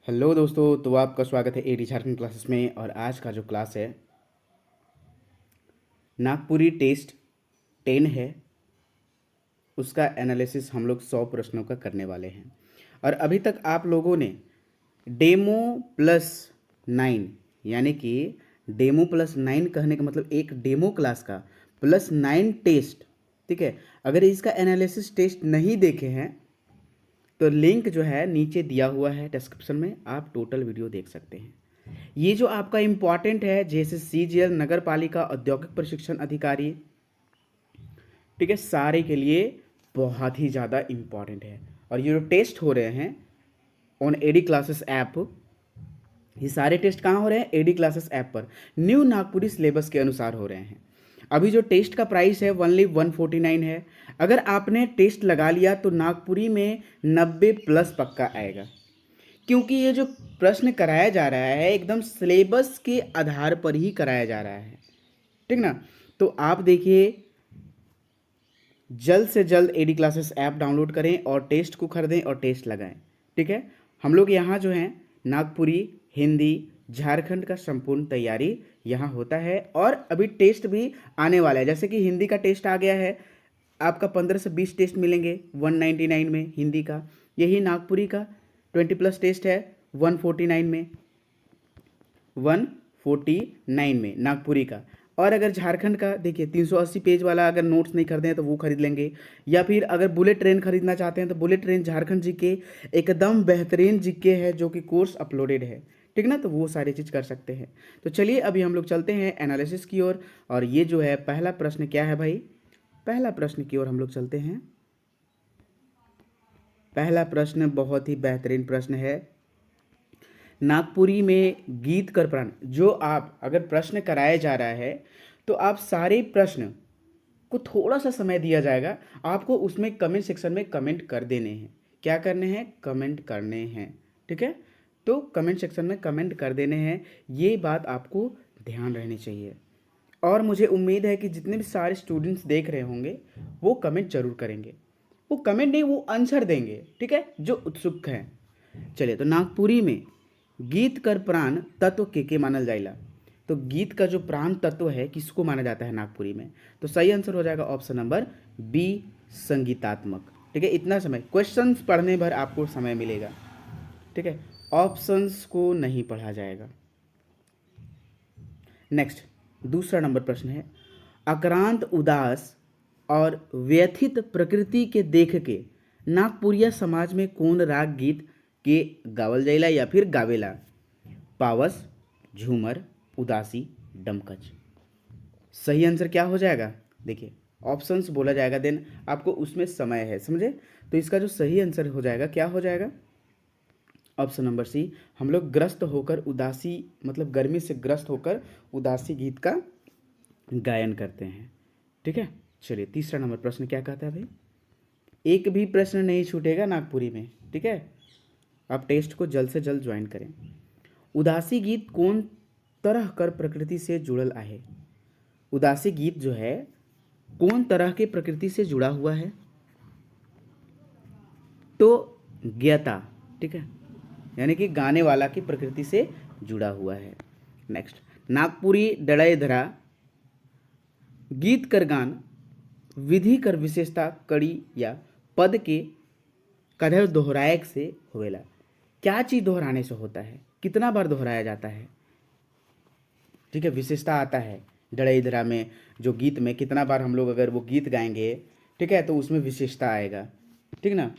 Hello दोस्तों, तो आपका स्वागत है एडी झारखंड क्लासेस में। और आज का जो क्लास है नागपुरी टेस्ट 10 है, उसका एनालिसिस हम लोग 100 प्रश्नों का करने वाले हैं। और अभी तक आप लोगों ने डेमो प्लस 9 यानी कि डेमो प्लस 9 कहने का मतलब एक डेमो क्लास का प्लस 9 टेस्ट, ठीक है। अगर इसका एनालिसिस टेस्ट नहीं देखे हैं तो लिंक जो है नीचे दिया हुआ है डिस्क्रिप्शन में, आप टोटल वीडियो देख सकते हैं। ये जो आपका इम्पॉर्टेंट है जैसे सीजीएल, नगर पालिका, औद्योगिक प्रशिक्षण अधिकारी, ठीक है, सारे के लिए बहुत ही ज़्यादा इम्पॉर्टेंट है। और ये जो टेस्ट हो रहे हैं ऑन एडी क्लासेस ऐप, ये सारे टेस्ट कहाँ हो रहे हैं? एडी क्लासेस ऐप पर न्यू नागपुरी सिलेबस के अनुसार हो रहे हैं। अभी जो टेस्ट का प्राइस है ओनली 149 है। अगर आपने टेस्ट लगा लिया तो नागपुरी में 90 प्लस पक्का आएगा, क्योंकि ये जो प्रश्न कराया जा रहा है एकदम सिलेबस के आधार पर ही कराया जा रहा है, ठीक ना। तो आप देखिए, जल्द से जल्द एडी क्लासेस ऐप डाउनलोड करें और टेस्ट को खरीदें और टेस्ट लगाएं, ठीक है। हम लोग यहाँ जो हैं नागपुरी, हिंदी, झारखंड का संपूर्ण तैयारी यहाँ होता है। और अभी टेस्ट भी आने वाला है, जैसे कि हिंदी का टेस्ट आ गया है, आपका 15 से 20 टेस्ट मिलेंगे 199 में हिंदी का। यही नागपुरी का 20 प्लस टेस्ट है 149 में, 149 में नागपुरी का। और अगर झारखंड का देखिए 380 पेज वाला अगर नोट्स नहीं खरीदे हैं तो वो खरीद लेंगे, या फिर अगर बुलेट ट्रेन खरीदना चाहते हैं तो बुलेट ट्रेन झारखंड जीके एकदम बेहतरीन जीके है जो कि कोर्स अपलोडेड है, ठीक ना, तो वो सारी चीज़ कर सकते हैं। तो चलिए अभी हम लोग चलते हैं एनालिसिस की ओर। और ये जो है पहला प्रश्न क्या है भाई, पहला प्रश्न की ओर हम लोग चलते हैं। पहला प्रश्न बहुत ही बेहतरीन प्रश्न है। नागपुरी में गीत कर प्राण, जो आप अगर प्रश्न कराया जा रहा है तो आप सारे प्रश्न को थोड़ा सा समय दिया जाएगा, आपको उसमें कमेंट सेक्शन में कमेंट कर देने हैं। क्या करने हैं? कमेंट करने हैं, ठीक है। तो कमेंट सेक्शन में कमेंट कर देने हैं, ये बात आपको ध्यान रहनी चाहिए। और मुझे उम्मीद है कि जितने भी सारे स्टूडेंट्स देख रहे होंगे वो कमेंट जरूर करेंगे। वो कमेंट नहीं, वो आंसर देंगे, ठीक है, जो उत्सुक हैं। चलिए, तो नागपुरी में गीत कर प्राण तत्व के मानल जाइला। तो गीत का जो प्राण तत्व है किसको माना जाता है नागपुरी में? तो सही आंसर हो जाएगा ऑप्शन नंबर बी, संगीतात्मक, ठीक है। इतना समय क्वेश्चंस पढ़ने भर आपको समय मिलेगा, ठीक है, ऑप्शंस को नहीं पढ़ा जाएगा। नेक्स्ट, दूसरा नंबर प्रश्न है, आक्रांत, उदास और व्यथित प्रकृति के देख के नागपुरिया समाज में कौन राग गीत के गावल जाइला या फिर गावेला? पावस, झूमर, उदासी, डमकच। सही आंसर क्या हो जाएगा? देखिए ऑप्शंस बोला जाएगा, देन आपको उसमें समय है, समझे। तो इसका जो सही आंसर हो जाएगा क्या हो जाएगा? Option number C. हम लोग ग्रस्त होकर उदासी, मतलब गर्मी से ग्रस्त होकर उदासी गीत का गायन करते हैं, ठीक है। चलिए तीसरा नंबर प्रश्न क्या कहता है भाई? एक भी प्रश्न नहीं छूटेगा नागपुरी में, ठीक है। आप टेस्ट को जल्द से जल्द ज्वाइन करें। उदासी गीत कौन तरह कर प्रकृति से जुड़ल आहे? उदासी गीत जो है कौन तरह के प्रकृति से जुड़ा हुआ है? तो ज्ञता, ठीक है, यानी कि गाने वाला की प्रकृति से जुड़ा हुआ है। नेक्स्ट, नागपुरी डड़य धरा गीत कर गान विधि कर विशेषता कड़ी या पद के कधर दोहराए से होवेला। क्या चीज़ दोहराने से होता है? कितना बार दोहराया जाता है, ठीक है, विशेषता आता है डड़ई धरा में। जो गीत में कितना बार हम लोग अगर वो गीत गाएंगे, ठीक है, तो उसमें विशेषता आएगा, ठीक ना,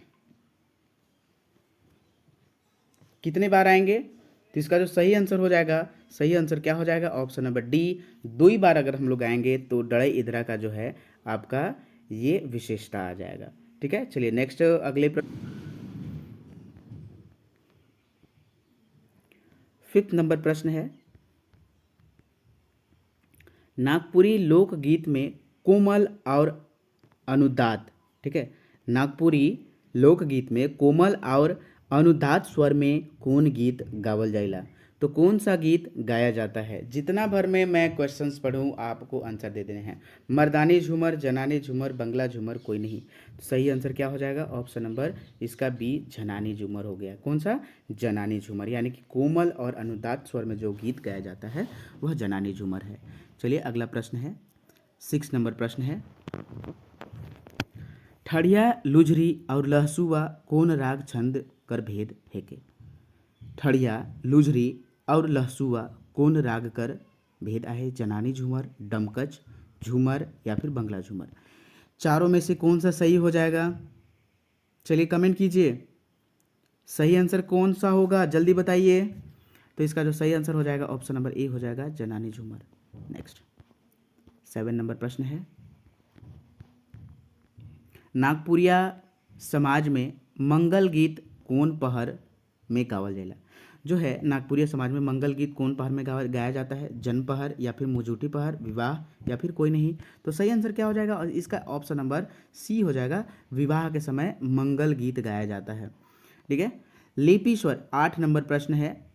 कितने बार आएंगे। तो इसका जो सही आंसर हो जाएगा, सही आंसर क्या हो जाएगा? ऑप्शन नंबर डी, 2 बार अगर हम लोग आएंगे तो डड़ई इधरा का जो है आपका ये विशेषता आ जाएगा, ठीक है। चलिए नेक्स्ट, अगले फिफ्थ नंबर प्रश्न है, नागपुरी लोकगीत में कोमल और अनुदात, ठीक है, नागपुरी लोकगीत में कोमल और अनुदात स्वर में कौन गीत गावल जाइला? तो कौन सा गीत गाया जाता है? जितना भर में मैं क्वेश्चंस पढ़ूं आपको आंसर दे देने हैं। मर्दानी झूमर, जनानी झूमर, बंगला झूमर, कोई नहीं। तो सही आंसर क्या हो जाएगा? ऑप्शन नंबर इसका बी, जनानी झूमर हो गया। कौन सा? जनानी झूमर, यानी कि कोमल और अनुदात स्वर में जो गीत गाया जाता है वह जनानी झूमर है। चलिए अगला प्रश्न है, 6 नंबर प्रश्न है, ठड़िया, लुझरी और लहसुआ कौन राग छंद कर भेद है के? ठड़िया, लुझरी और लहसुआ कौन राग कर भेद आहे? जनानी झूमर, डमकच झूमर या फिर बंगला झूमर। चारों में से कौन सा सही हो जाएगा? चलिए कमेंट कीजिए, सही आंसर कौन सा होगा जल्दी बताइए। तो इसका जो सही आंसर हो जाएगा ऑप्शन नंबर ए हो जाएगा, जनानी झूमर। नेक्स्ट 7 नंबर प्रश्न है, नागपुरिया समाज में मंगल गीत कौन पहर में गावल जाला? जो है नागपुरिया समाज में मंगल गीत कौन पहर में गाया जाता है? जन पहर या फिर मुजूटी पहर, विवाह या फिर कोई नहीं। तो सही आंसर क्या हो जाएगा? और इसका ऑप्शन नंबर सी हो जाएगा, विवाह के समय मंगल गीत गाया जाता है। ठीक है। लिपि स्वर, 8 नंबर प्रश्न है,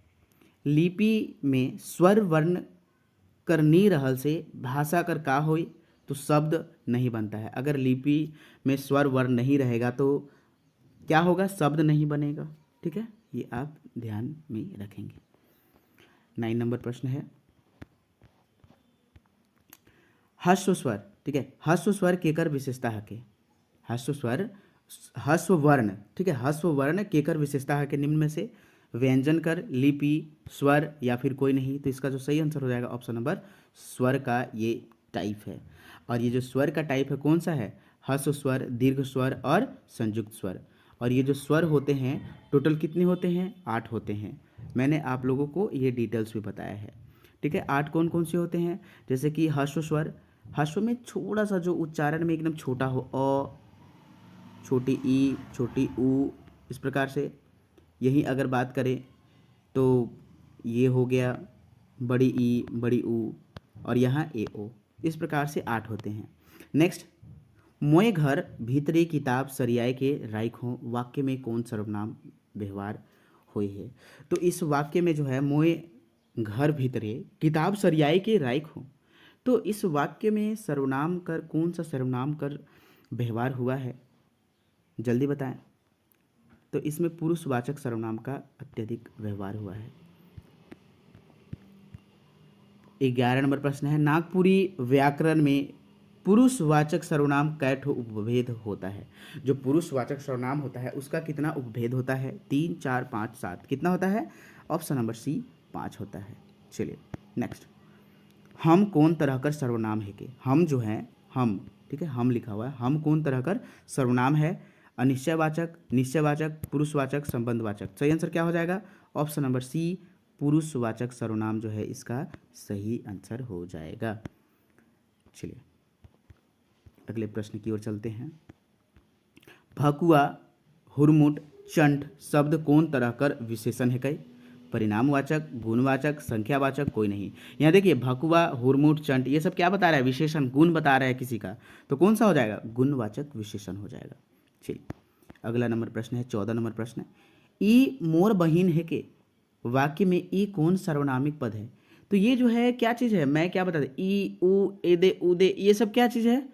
लिपि में स्वर वर्ण कर नी रहल से भाषा कर का होई? तो शब्द नहीं बनता है। अगर लिपि में स्वर वर्ण नहीं रहेगा तो क्या होगा? शब्द नहीं बनेगा। ठीक है, ये आप ध्यान में रखेंगे। 9 नंबर प्रश्न है, ह्रस्व स्वर। ठीक है, ह्रस्व स्वर केकर विशेषता है के? ह्रस्व स्वर, ह्रस्व वर्ण, ठीक है, ह्रस्व वर्ण केकर विशेषता है के? निम्न में से व्यंजन कर, लिपि, स्वर या फिर कोई नहीं। तो इसका जो सही आंसर हो जाएगा ऑप्शन नंबर स्वर का ये टाइप है। और ये जो स्वर का टाइप है कौन सा है? ह्रस्व स्वर, दीर्घ स्वर और संयुक्त स्वर। और ये जो स्वर होते हैं टोटल कितने होते हैं? 8 होते हैं। मैंने आप लोगों को ये डिटेल्स भी बताया है। ठीक है, 8 कौन कौन से होते हैं? जैसे कि ह्रस्व स्वर, ह्रस्व में थोड़ा सा जो उच्चारण में एकदम छोटा हो, अ, छोटी ई, छोटी ऊ, इस प्रकार से। यही अगर बात करें तो ये हो गया बड़ी ई, बड़ी ऊ, और यहाँ ए ओ। इस प्रकार से 8 होते हैं। नेक्स्ट, मोए घर भीतरे किताब सरियाए के राइख हो, वाक्य में कौन सर्वनाम व्यवहार हुई है? तो इस वाक्य में जो है मोए घर भीतरे किताब सरियाए के राइख हो, तो इस वाक्य में सर्वनाम कर कौन सा सर्वनाम कर व्यवहार हुआ है? जल्दी बताएं। तो इसमें पुरुषवाचक सर्वनाम का अत्यधिक व्यवहार हुआ है। 11 नंबर प्रश्न है, नागपुरी व्याकरण में पुरुषवाचक सर्वनाम कै ठो उपभेद होता है? जो पुरुषवाचक सर्वनाम होता है उसका कितना उपभेद होता है? 3, 4, 5, 7। कितना होता है? ऑप्शन नंबर सी 5 होता है। चलिए नेक्स्ट, हम कौन तरह कर सर्वनाम है के? हम जो है, हम, ठीक है, हम लिखा हुआ है, हम कौन तरह कर सर्वनाम है? अनिश्चयवाचक, निश्चयवाचक, पुरुषवाचक, संबंधवाचक। सही आंसर क्या हो जाएगा? ऑप्शन नंबर सी, पुरुषवाचक सर्वनाम जो है इसका सही आंसर हो जाएगा। चलिए अगले प्रश्न की ओर चलते हैं। भकुआ, हुरमुट, चंठ शब्द कौन तरह कर विशेषण है कई? परिणामवाचक, गुणवाचक, संख्यावाचक, कोई नहीं। यहाँ देखिए भकुआ, हुरमुट, चंट ये सब क्या बता रहा है? विशेषण, गुण बता रहा है किसी का। तो कौन सा हो जाएगा? गुणवाचक विशेषण हो जाएगा। चलिए अगला नंबर प्रश्न है, 14 नंबर प्रश्न। ई मोर बहिन है के वाक्य में ई कौन सर्वनामिक पद है? तो ये जो है क्या चीज़ है? मैं क्या बता दें, ई, ऊ, एदे, उदे, ये सब क्या चीज़ है?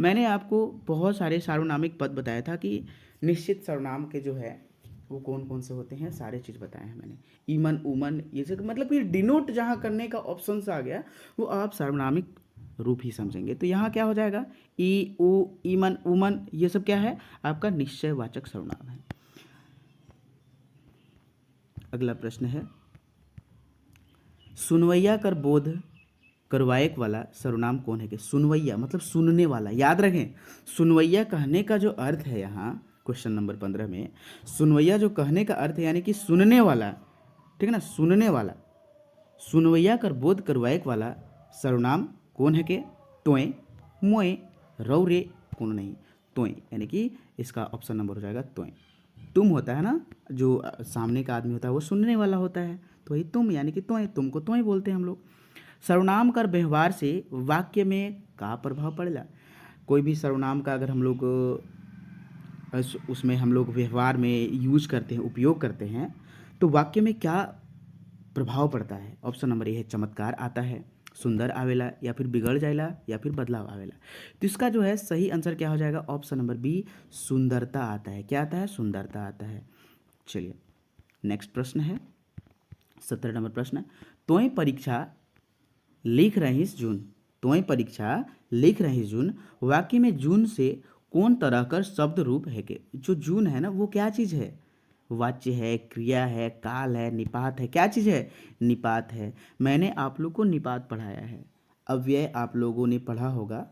मैंने आपको बहुत सारे सार्वनामिक पद बताया था कि निश्चित सर्वनाम के जो है वो कौन कौन से होते हैं, सारे चीज़ बताए हैं मैंने। ईमन, उमन, ये सब मतलब कि डिनोट जहाँ करने का ऑप्शन आ गया वो आप सार्वनामिक रूप ही समझेंगे। तो यहाँ क्या हो जाएगा? ई, ऊ, ईमन, उमन, ये सब क्या है? आपका निश्चयवाचक सर्वनाम है। अगला प्रश्न है, सुनवैया कर बोध करवाएक वाला सर्वनाम कौन है? कि सुनवैया मतलब सुनने वाला। याद रखें, सुनवैया कहने का जो अर्थ है यहाँ क्वेश्चन नंबर 15 में, सुनवैया जो कहने का अर्थ है यानी कि सुनने वाला, ठीक है ना, सुनने वाला। सुनवैया कर बोध करवाएक वाला सर्वनाम कौन है? के तोय, मोय, रौरे, कौन नहीं। तोय यानी कि इसका ऑप्शन नंबर हो जाएगा तोय। तुम होता है ना, जो सामने का आदमी होता है वो सुनने वाला होता है, तो वही तुम यानी कि तोय, तुमको तोय बोलते हैं हम लोग। सर्वनाम कर व्यवहार से वाक्य में का प्रभाव पड़ेगा? कोई भी सर्वनाम का अगर हम लोग उसमें हम लोग व्यवहार में यूज करते हैं, उपयोग करते हैं, तो वाक्य में क्या प्रभाव पड़ता है? ऑप्शन नंबर ए है चमत्कार आता है, सुंदर आवेला, या फिर बिगड़ जाएला, या फिर बदलाव आवेला। तो इसका जो है सही आंसर क्या हो जाएगा? ऑप्शन नंबर बी, सुंदरता आता है। क्या आता है? सुंदरता आता है। चलिए नेक्स्ट प्रश्न है 17 नंबर प्रश्न। तोय परीक्षा लिख रहीस जून, तोय परीक्षा लिख रही जून, वाक्य में जून से कौन तरह कर शब्द रूप है के? जो जून है ना वो क्या चीज़ है? वाच्य है, क्रिया है, काल है, निपात है। क्या चीज़ है? निपात है। मैंने आप लोग को निपात पढ़ाया है, अव्यय आप लोगों ने पढ़ा होगा,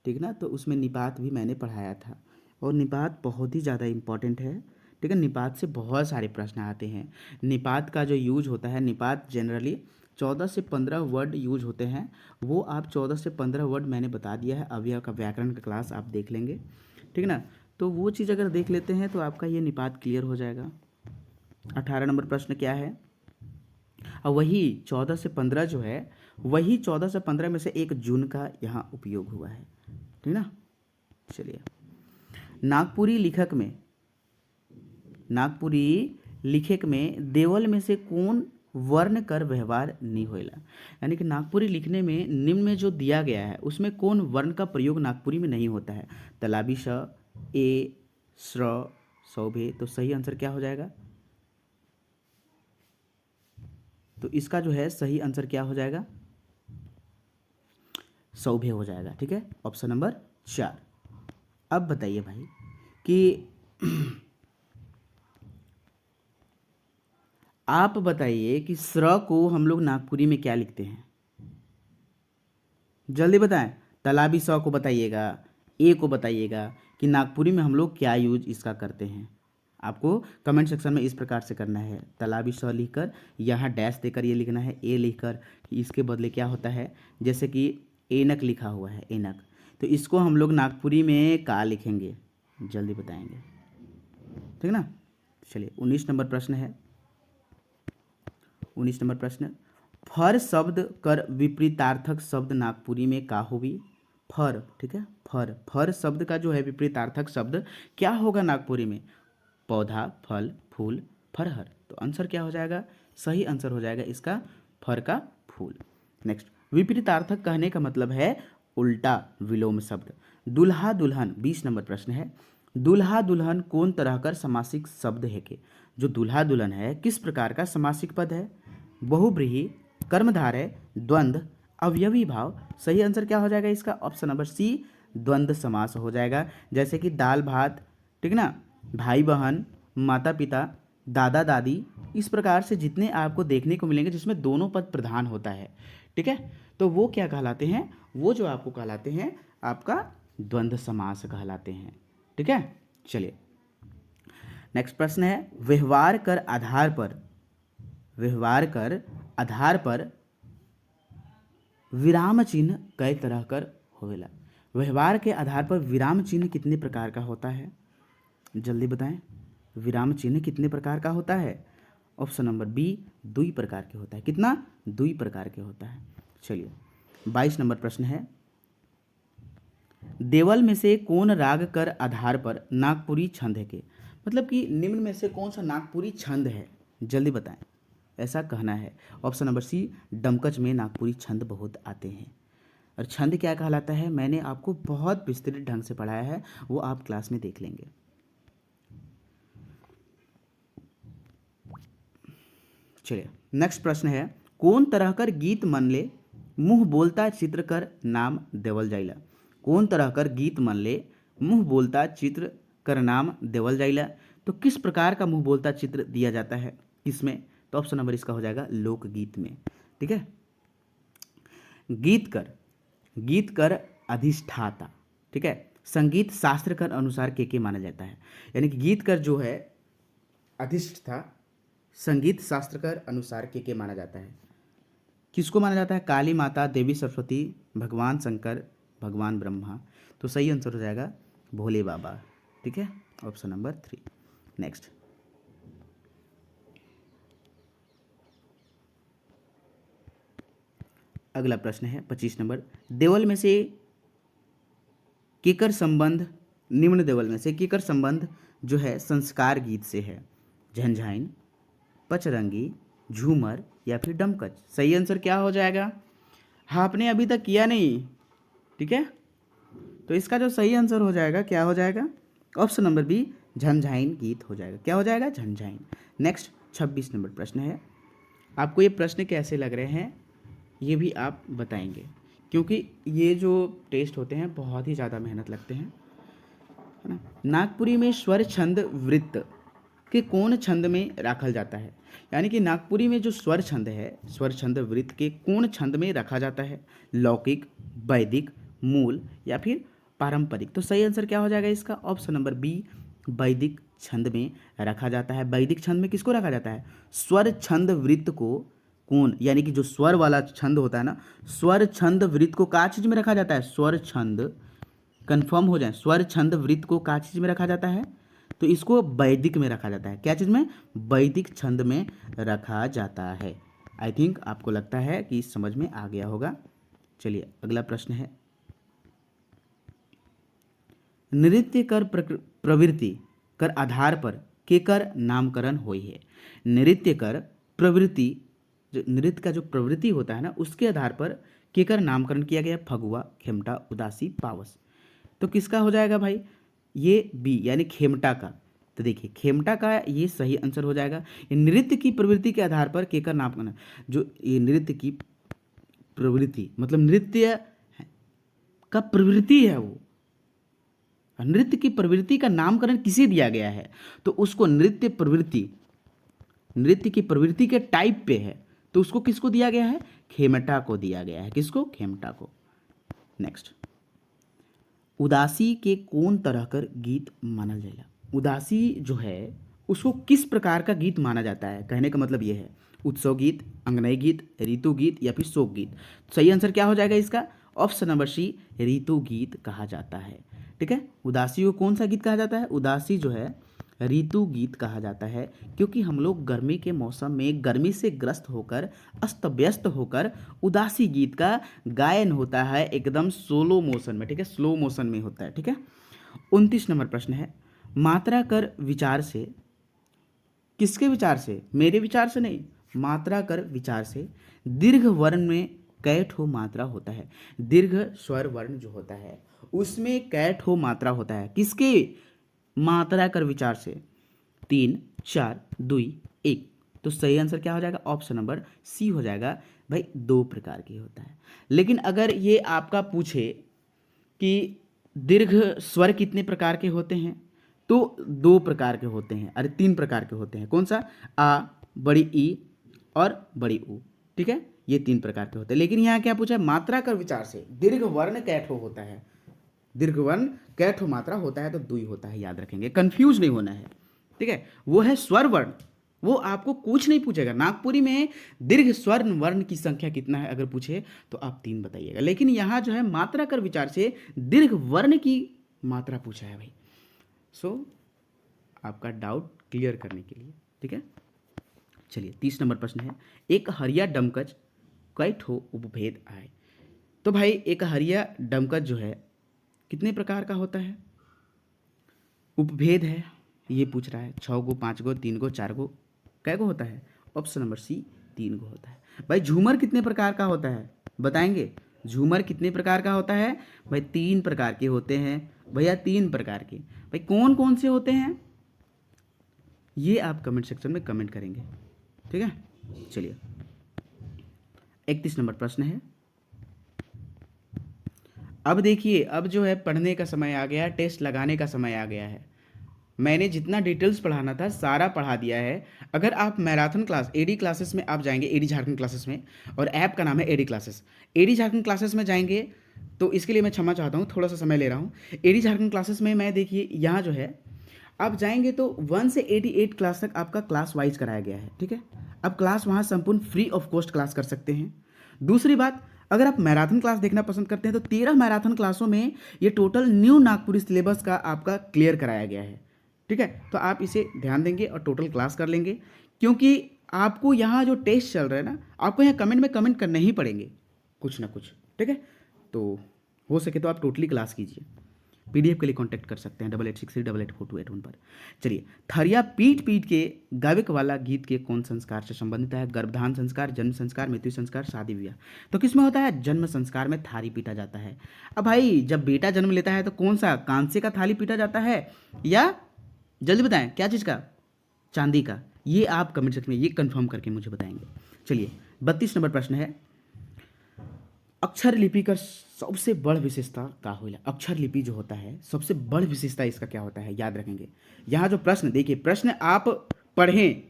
ठीक ना? तो उसमें निपात भी मैंने पढ़ाया था, और निपात बहुत ही ज़्यादा इम्पॉर्टेंट है, ठीक है? निपात से बहुत सारे प्रश्न आते हैं। निपात का जो यूज होता है, निपात जनरली 14 से 15 वर्ड यूज होते हैं। वो आप 14 से 15 वर्ड मैंने बता दिया है, अवयव का व्याकरण का क्लास आप देख लेंगे, ठीक ना? तो वो चीज़ अगर देख लेते हैं तो आपका ये निपात क्लियर हो जाएगा। 18 नंबर प्रश्न क्या है? और वही 14 से 15 जो है, वही 14 से 15 में से एक जून का यहाँ उपयोग हुआ है, ठीक ना? चलिए नागपुरी लिखक में देवल में से कौन वर्ण कर व्यवहार नहीं होएला? यानी कि नागपुरी लिखने में निम्न में जो दिया गया है उसमें कौन वर्ण का प्रयोग नागपुरी में नहीं होता है? तलाबी श, ए, श्र, सौभे। तो सही आंसर क्या हो जाएगा? तो इसका जो है सही आंसर क्या हो जाएगा? सौभे हो जाएगा, ठीक है? Option number 4। अब बताइए भाई कि आप बताइए कि स्र को हम लोग नागपुरी में क्या लिखते हैं? जल्दी बताएं। तलाबी स को बताइएगा, ए को बताइएगा कि नागपुरी में हम लोग क्या यूज इसका करते हैं। आपको कमेंट सेक्शन में इस प्रकार से करना है, तलाबी स लिखकर यहाँ डैश देकर ये लिखना है, ए लिखकर कि इसके बदले क्या होता है, जैसे कि एनक लिखा हुआ है, एनक, तो इसको हम लोग नागपुरी में का लिखेंगे? जल्दी बताएंगे, ठीक ना? चलिए 19 नंबर प्रश्न है। 19 नंबर प्रश्न, फर शब्द कर विपरीतार्थक शब्द नागपुरी में का होगी? फर, ठीक है? फर, फर शब्द का जो है विपरीतार्थक शब्द क्या होगा नागपुरी में? पौधा, फल, फूल, फरहर। तो आंसर क्या हो जाएगा? सही आंसर हो जाएगा इसका फर का फूल। नेक्स्ट, विपरीतार्थक कहने का मतलब है उल्टा विलोम शब्द। दुल्हा दुल्हन 20 नंबर प्रश्न है। दुल्हा दुल्हन कौन तरह का समासिक शब्द है के? जो दुल्हा दुल्हन है किस प्रकार का समासिक पद है? बहुब्रीहि, कर्मधारय, द्वंद्व, अवयवी भाव। सही आंसर क्या हो जाएगा इसका? ऑप्शन नंबर सी, द्वंद्व समास हो जाएगा। जैसे कि दाल भात, ठीक ना, भाई बहन, माता पिता, दादा दादी, इस प्रकार से जितने आपको देखने को मिलेंगे जिसमें दोनों पद प्रधान होता है, ठीक है, तो वो क्या कहलाते हैं? वो जो आपको कहलाते हैं आपका द्वंद्व समास कहलाते हैं, ठीक है? चलिए नेक्स्ट प्रश्न है, व्यवहार कर आधार पर विराम चिन्ह कई तरह कर होवेला? व्यवहार के आधार पर विराम चिन्ह कितने प्रकार का होता है? जल्दी बताएं। विराम चिन्ह कितने प्रकार का होता है? ऑप्शन नंबर बी, 2 प्रकार के होता है। कितना? 2 प्रकार के होता है। चलिए 22 नंबर प्रश्न है, देवल में से कौन राग कर आधार पर नागपुरी छंद है के? मतलब कि निम्न में से कौन सा नागपुरी छंद है? जल्दी बताएं, ऐसा कहना है। ऑप्शन नंबर सी, डमकच में नागपुरी छंद बहुत आते हैं। और छंद क्या कहलाता है मैंने आपको बहुत विस्तृत ढंग से पढ़ाया है, वो आप क्लास में देख लेंगे। चलिए नेक्स्ट प्रश्न है, कौन तरह कर गीत मन ले मुँह बोलता चित्र कर नाम देवल जाइला? कौन तरह कर गीत मन ले मुँह बोलता चित्र कर नाम देवल जाइला? तो किस प्रकार का मुँह बोलता चित्र दिया जाता है किसमें? तो ऑप्शन नंबर इसका हो जाएगा लोकगीत में, ठीक है? गीत कर अधिष्ठाता, ठीक है? संगीत शास्त्र के अनुसार के माना जाता है। यानी कि गीत कर जो है अधिष्ठता संगीत शास्त्र के अनुसार के माना जाता है। किसको माना जाता है? काली माता, देवी सरस्वती, भगवान शंकर, भगवान ब्रह्मा। तो सही आंसर हो जाएगा भोले बाबा, ठीक है? Option number 3। नेक्स्ट, अगला प्रश्न है 25 नंबर, देवल में से केकर संबंध, निम्न देवल में से केकर संबंध जो है संस्कार गीत से है? झंझाइन, पचरंगी, झूमर या फिर डमकच। सही आंसर क्या हो जाएगा? हाँ, आपने अभी तक किया नहीं, ठीक है, तो इसका जो सही आंसर हो जाएगा क्या हो जाएगा? ऑप्शन नंबर बी, झंझाइन गीत हो जाएगा। क्या हो जाएगा? झंझाइन। नेक्स्ट 26 नंबर प्रश्न है। आपको ये प्रश्न कैसे लग रहे हैं ये भी आप बताएंगे, क्योंकि ये जो टेस्ट होते हैं बहुत ही ज़्यादा मेहनत लगते हैं, है ना। नागपुरी में स्वर छंद वृत्त के कौन छंद में रखा जाता है? यानी कि नागपुरी में जो स्वर छंद है, स्वर छंद वृत्त के कौन छंद में रखा जाता है? लौकिक, वैदिक, मूल या फिर पारंपरिक। तो सही आंसर क्या हो जाएगा इसका? ऑप्शन नंबर बी, वैदिक छंद में रखा जाता है। वैदिक छंद में किसको रखा जाता है? स्वर छंद वृत्त को कौन, यानी कि जो स्वर वाला छंद होता है ना, स्वर छंद वृत्त को क्या चीज में रखा जाता है? स्वर छंद, कंफर्म हो जाए, स्वर छंद वृत्त को क्या चीज में रखा जाता है? तो इसको वैदिक में रखा जाता है। क्या चीज में? वैदिक छंद में रखा जाता है। आई थिंक आपको लगता है कि समझ में आ गया होगा। चलिए अगला प्रश्न है, नृत्य कर प्रवृत्ति कर आधार पर केकर नामकरण हुई है? नृत्य कर प्रवृत्ति, जो नृत्य का जो प्रवृत्ति होता है ना, उसके आधार पर केकर नामकरण किया गया? फगुआ, खेमटा, उदासी, पावस। तो किसका हो जाएगा भाई? ये बी, यानी खेमटा का। तो देखिए खेमटा का ये सही आंसर हो जाएगा। ये नृत्य की प्रवृत्ति के आधार पर केकर नामकरण, जो ये नृत्य की प्रवृत्ति मतलब नृत्य का प्रवृत्ति है, वो नृत्य की प्रवृत्ति का नामकरण किसे दिया गया है? तो उसको नृत्य प्रवृत्ति, नृत्य की प्रवृत्ति के टाइप पे है, तो उसको किसको दिया गया है? खेमटा को दिया गया है। किसको? खेमटा को। नेक्स्ट, उदासी के कौन तरह कर गीत माना जाएगा? उदासी जो है उसको किस प्रकार का गीत माना जाता है? कहने का मतलब ये है, उत्सव गीत, अंगनई गीत, ऋतु गीत या फिर शोक गीत। सही आंसर क्या हो जाएगा इसका? ऑप्शन नंबर सी, ऋतु गीत कहा जाता है। ठीक है, उदासी को कौन सा गीत कहा जाता है? उदासी जो है ऋतु गीत कहा जाता है, क्योंकि हम लोग गर्मी के मौसम में गर्मी से ग्रस्त होकर, अस्त व्यस्त होकर उदासी गीत का गायन होता है एकदम सोलो मोशन में। ठीक है, स्लो मोशन में होता है। ठीक है, 29 नंबर प्रश्न है, मात्रा कर विचार से, किसके विचार से? मेरे विचार से नहीं, मात्रा कर विचार से दीर्घ वर्ण में कै ठो मात्रा होता है? दीर्घ स्वर वर्ण जो होता है उसमें कै ठो मात्रा होता है? किसके मात्रा कर विचार से? 3, 4, 2, 1। तो सही आंसर क्या हो जाएगा? ऑप्शन नंबर सी हो जाएगा भाई, 2 प्रकार की होता है। लेकिन अगर ये आपका पूछे कि दीर्घ स्वर कितने प्रकार के होते हैं, तो 2 प्रकार के होते हैं। अरे 3 प्रकार के होते हैं। कौन सा? आ, बड़ी ई और बड़ी ऊ। ठीक है, ये 3 प्रकार के होते हैं। लेकिन यहाँ क्या पूछा है? मात्रा कर विचार से दीर्घ वर्ण कै ठो होता है? दीर्घ वर्ण कै ठो मात्रा होता है? तो 2 ही होता है, याद रखेंगे, कंफ्यूज नहीं होना है। ठीक है, वो है स्वर वर्ण, वो आपको कुछ नहीं पूछेगा। नागपुरी में दीर्घ स्वर वर्ण की संख्या कितना है अगर पूछे तो आप 3 बताइएगा। लेकिन यहाँ जो है मात्रा कर विचार से दीर्घ वर्ण की मात्रा पूछा है भाई। सो आपका डाउट क्लियर करने के लिए। ठीक है, चलिए 30 नंबर प्रश्न है, एक हरिया डमकच कै ठो उपभेद आए? तो भाई एक हरिया डमकच जो है कितने प्रकार का होता है? उपभेद है ये पूछ रहा है। 6 गो, 5 गो, 3 गो, 4 गो, कै गो होता है? ऑप्शन नंबर सी, 3 गो होता है। भाई झूमर कितने प्रकार का होता है बताएंगे? झूमर कितने प्रकार का होता है भाई? 3 प्रकार के होते हैं भैया, 3 प्रकार के। भाई कौन कौन से होते हैं ये आप कमेंट सेक्शन में कमेंट करेंगे। ठीक है, चलिए 31 नंबर प्रश्न है। अब देखिए, अब जो है पढ़ने का समय आ गया, टेस्ट लगाने का समय आ गया है। मैंने जितना डिटेल्स पढ़ाना था सारा पढ़ा दिया है। अगर आप मैराथन क्लास एडी क्लासेस में आप जाएंगे, एडी झारखंड क्लासेस में, और ऐप का नाम है AD classes, AD Jharkhand classes में जाएंगे तो इसके लिए मैं क्षमा चाहता हूँ, थोड़ा सा समय ले रहा हूँ। एडी झारखंड क्लासेस में मैं देखिए यहाँ जो है आप जाएंगे तो 1 से 88 क्लास तक आपका क्लास वाइज कराया गया है। ठीक है, अब क्लास वहाँ संपूर्ण फ्री ऑफ कॉस्ट क्लास कर सकते हैं। दूसरी बात, अगर आप मैराथन क्लास देखना पसंद करते हैं तो 13 मैराथन क्लासों में ये टोटल न्यू नागपुरी सिलेबस का आपका क्लियर कराया गया है। ठीक है, तो आप इसे ध्यान देंगे और टोटल क्लास कर लेंगे, क्योंकि आपको यहाँ जो टेस्ट चल रहा है ना, आपको यहाँ कमेंट में कमेंट करने ही पड़ेंगे कुछ ना कुछ। ठीक है, तो हो सके तो आप टोटली क्लास कीजिए। पीडीएफ के लिए कांटेक्ट कर सकते हैं 8863884281 पर। चलिए, थरिया पीट पीट के गाविक वाला गीत के कौन संस्कार से संबंधित है? गर्भधान संस्कार, जन्म संस्कार, मृत्यु संस्कार, शादी विवाह। तो किस में होता है? जन्म संस्कार में थाली पीटा जाता है। अब भाई जब बेटा जन्म लेता है तो कौन सा, कांसे का थाली पीटा जाता है या जल्दी बताएं क्या चीज़ का? चांदी का। ये आप कमेंट सेक्शन में ये कंफर्म करके मुझे बताएंगे। चलिए, 32 नंबर प्रश्न है, अक्षर लिपि का सबसे बड़ विशेषता का होला? अक्षर लिपि जो होता है सबसे बड़ विशेषता इसका क्या होता है, याद रखेंगे। यहाँ जो प्रश्न देखिए, प्रश्न आप पढ़ें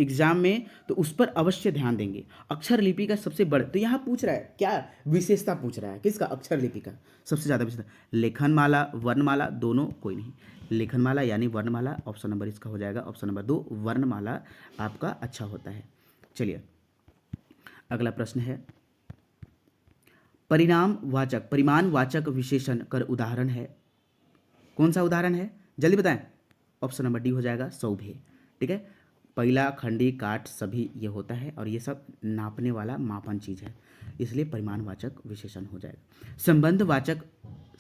एग्जाम में तो उस पर अवश्य ध्यान देंगे। अक्षर लिपि का सबसे बड़, तो यहाँ पूछ रहा है क्या विशेषता पूछ रहा है, किसका? अक्षर लिपि का सबसे ज़्यादा विशेषता। लेखनमाला, वर्णमाला, दोनों? कोई नहीं। लेखनमाला यानी वर्णमाला, ऑप्शन नंबर इसका हो जाएगा ऑप्शन नंबर 2, वर्णमाला आपका अच्छा होता है। चलिए, अगला प्रश्न है, परिणामवाचक, परिमाणवाचक विशेषण कर उदाहरण है? कौन सा उदाहरण है, जल्दी बताएं। ऑप्शन नंबर डी हो जाएगा सौभे। ठीक है, पहला, खंडी, काट, सभी ये होता है और ये सब नापने वाला मापन चीज़ है, इसलिए परिमाणवाचक विशेषण हो जाएगा। संबंधवाचक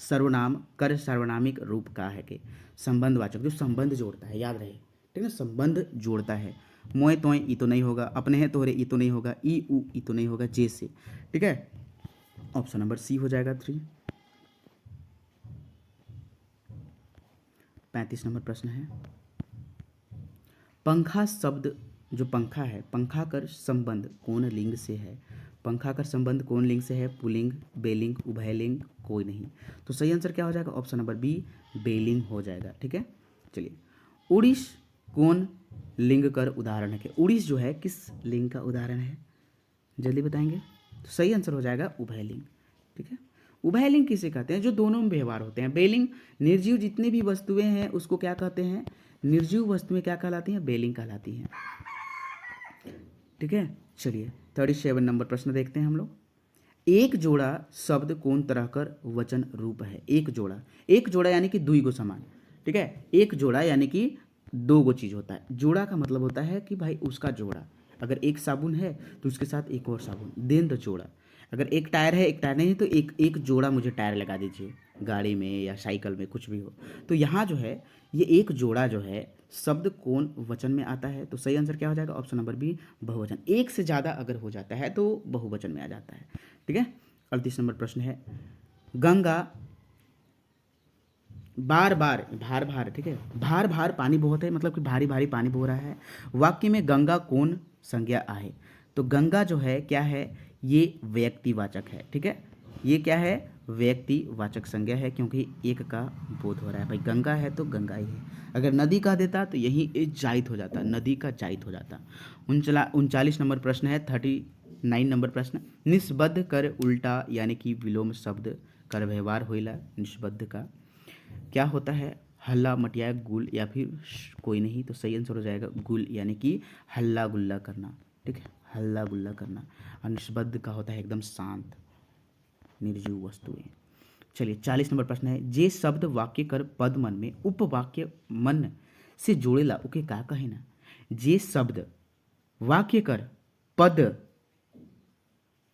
सर्वनाम कर सर्वनामिक रूप का है कि? संबंधवाचक जो संबंध जोड़ता है, याद रहे, ठीक है, संबंध जोड़ता है। मोए तोए ई तो नहीं होगा, अपने हैं तोहरे ई तो नहीं होगा, ई उ ई तो नहीं होगा, जैसे। ठीक है, ऑप्शन नंबर सी हो जाएगा 3। 35 नंबर प्रश्न है, पंखा शब्द जो पंखा है, पंखा कर संबंध कौन लिंग से है? पंखा कर संबंध कौन लिंग से है? पुल्लिंग, बेलिंग, उभयलिंग, कोई नहीं। तो सही आंसर क्या हो जाएगा? ऑप्शन नंबर बी, बेलिंग हो जाएगा। ठीक है, चलिए, उड़ीस कौन लिंग कर उदाहरण है? उड़ीस जो है किस लिंग का उदाहरण है, जल्दी बताएंगे। तो सही आंसर हो जाएगा उभयलिंग। ठीक है, उभयलिंग किसे कहते हैं? जो दोनों में व्यवहार होते हैं। बेलिंग, निर्जीव जितनी भी वस्तुएं हैं उसको क्या कहते हैं? निर्जीव वस्तुएं क्या कहलाती हैं? बेलिंग कहलाती हैं। ठीक है, चलिए 37 नंबर प्रश्न देखते हैं हम लोग। एक जोड़ा शब्द कौन तरह कर वचन रूप है? एक जोड़ा, एक जोड़ा यानी कि दुई गो समान। ठीक है, एक जोड़ा यानी कि दो गो चीज़ होता है। जोड़ा का मतलब होता है कि भाई उसका जोड़ा, अगर एक साबुन है तो उसके साथ एक और साबुन, देन द जोड़ा। अगर एक टायर है एक टायर नहीं है तो एक एक जोड़ा मुझे टायर लगा दीजिए, गाड़ी में या साइकिल में कुछ भी हो। तो यहाँ जो है ये एक जोड़ा जो है शब्द कौन वचन में आता है? तो सही आंसर क्या हो जाएगा? ऑप्शन नंबर बी, बहुवचन। एक से ज़्यादा अगर हो जाता है तो बहुवचन में आ जाता है। ठीक है, 38 नंबर प्रश्न है, गंगा बार बार, भार भार, ठीक है, भार भार पानी बहुत है, मतलब कि भारी भारी पानी बह रहा है। वाक्य में गंगा कौन संज्ञा आहे? तो गंगा जो है क्या है? ये व्यक्तिवाचक है। ठीक है, ये क्या है? व्यक्तिवाचक संज्ञा है, क्योंकि एक का बोध हो रहा है। भाई गंगा है तो गंगा ही है। अगर नदी कह देता तो यही जायित हो जाता, नदी का जायित हो जाता। 39 नंबर प्रश्न है, 39 नंबर प्रश्न, निष्बद्ध कर उल्टा यानी कि विलोम शब्द कर व्यवहार होइला। निष्बद्ध का क्या होता है? हल्ला मटिया गुल या फिर कोई नहीं। तो सही आंसर हो जाएगा गुल, यानी कि हल्ला गुल्ला करना। ठीक है, हल्ला गुल्ला करना। और निष्बद्ध का होता है एकदम शांत, निर्जीव वस्तुएं। चलिए 40 नंबर प्रश्न है, जे शब्द वाक्य कर पद मन में उपवाक्य मन से जोड़ेला ओके का कहे ना? जे शब्द वाक्य कर पद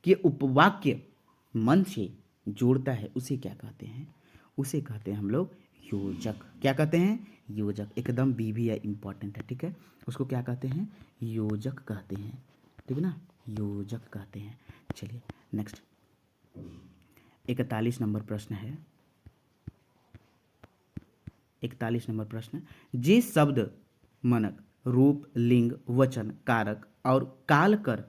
के उपवाक्य मन से जोड़ता है उसे क्या कहते हैं? उसे कहते हैं हम लोग योजक। क्या कहते हैं? योजक। एकदम बी भी है, इंपॉर्टेंट है। ठीक है, उसको क्या कहते हैं? योजक कहते हैं। ठीक है ना, योजक कहते हैं। चलिए नेक्स्ट 41 नंबर प्रश्न है। 41 नंबर प्रश्न, जे शब्द मनक रूप, लिंग, वचन, कारक और काल कर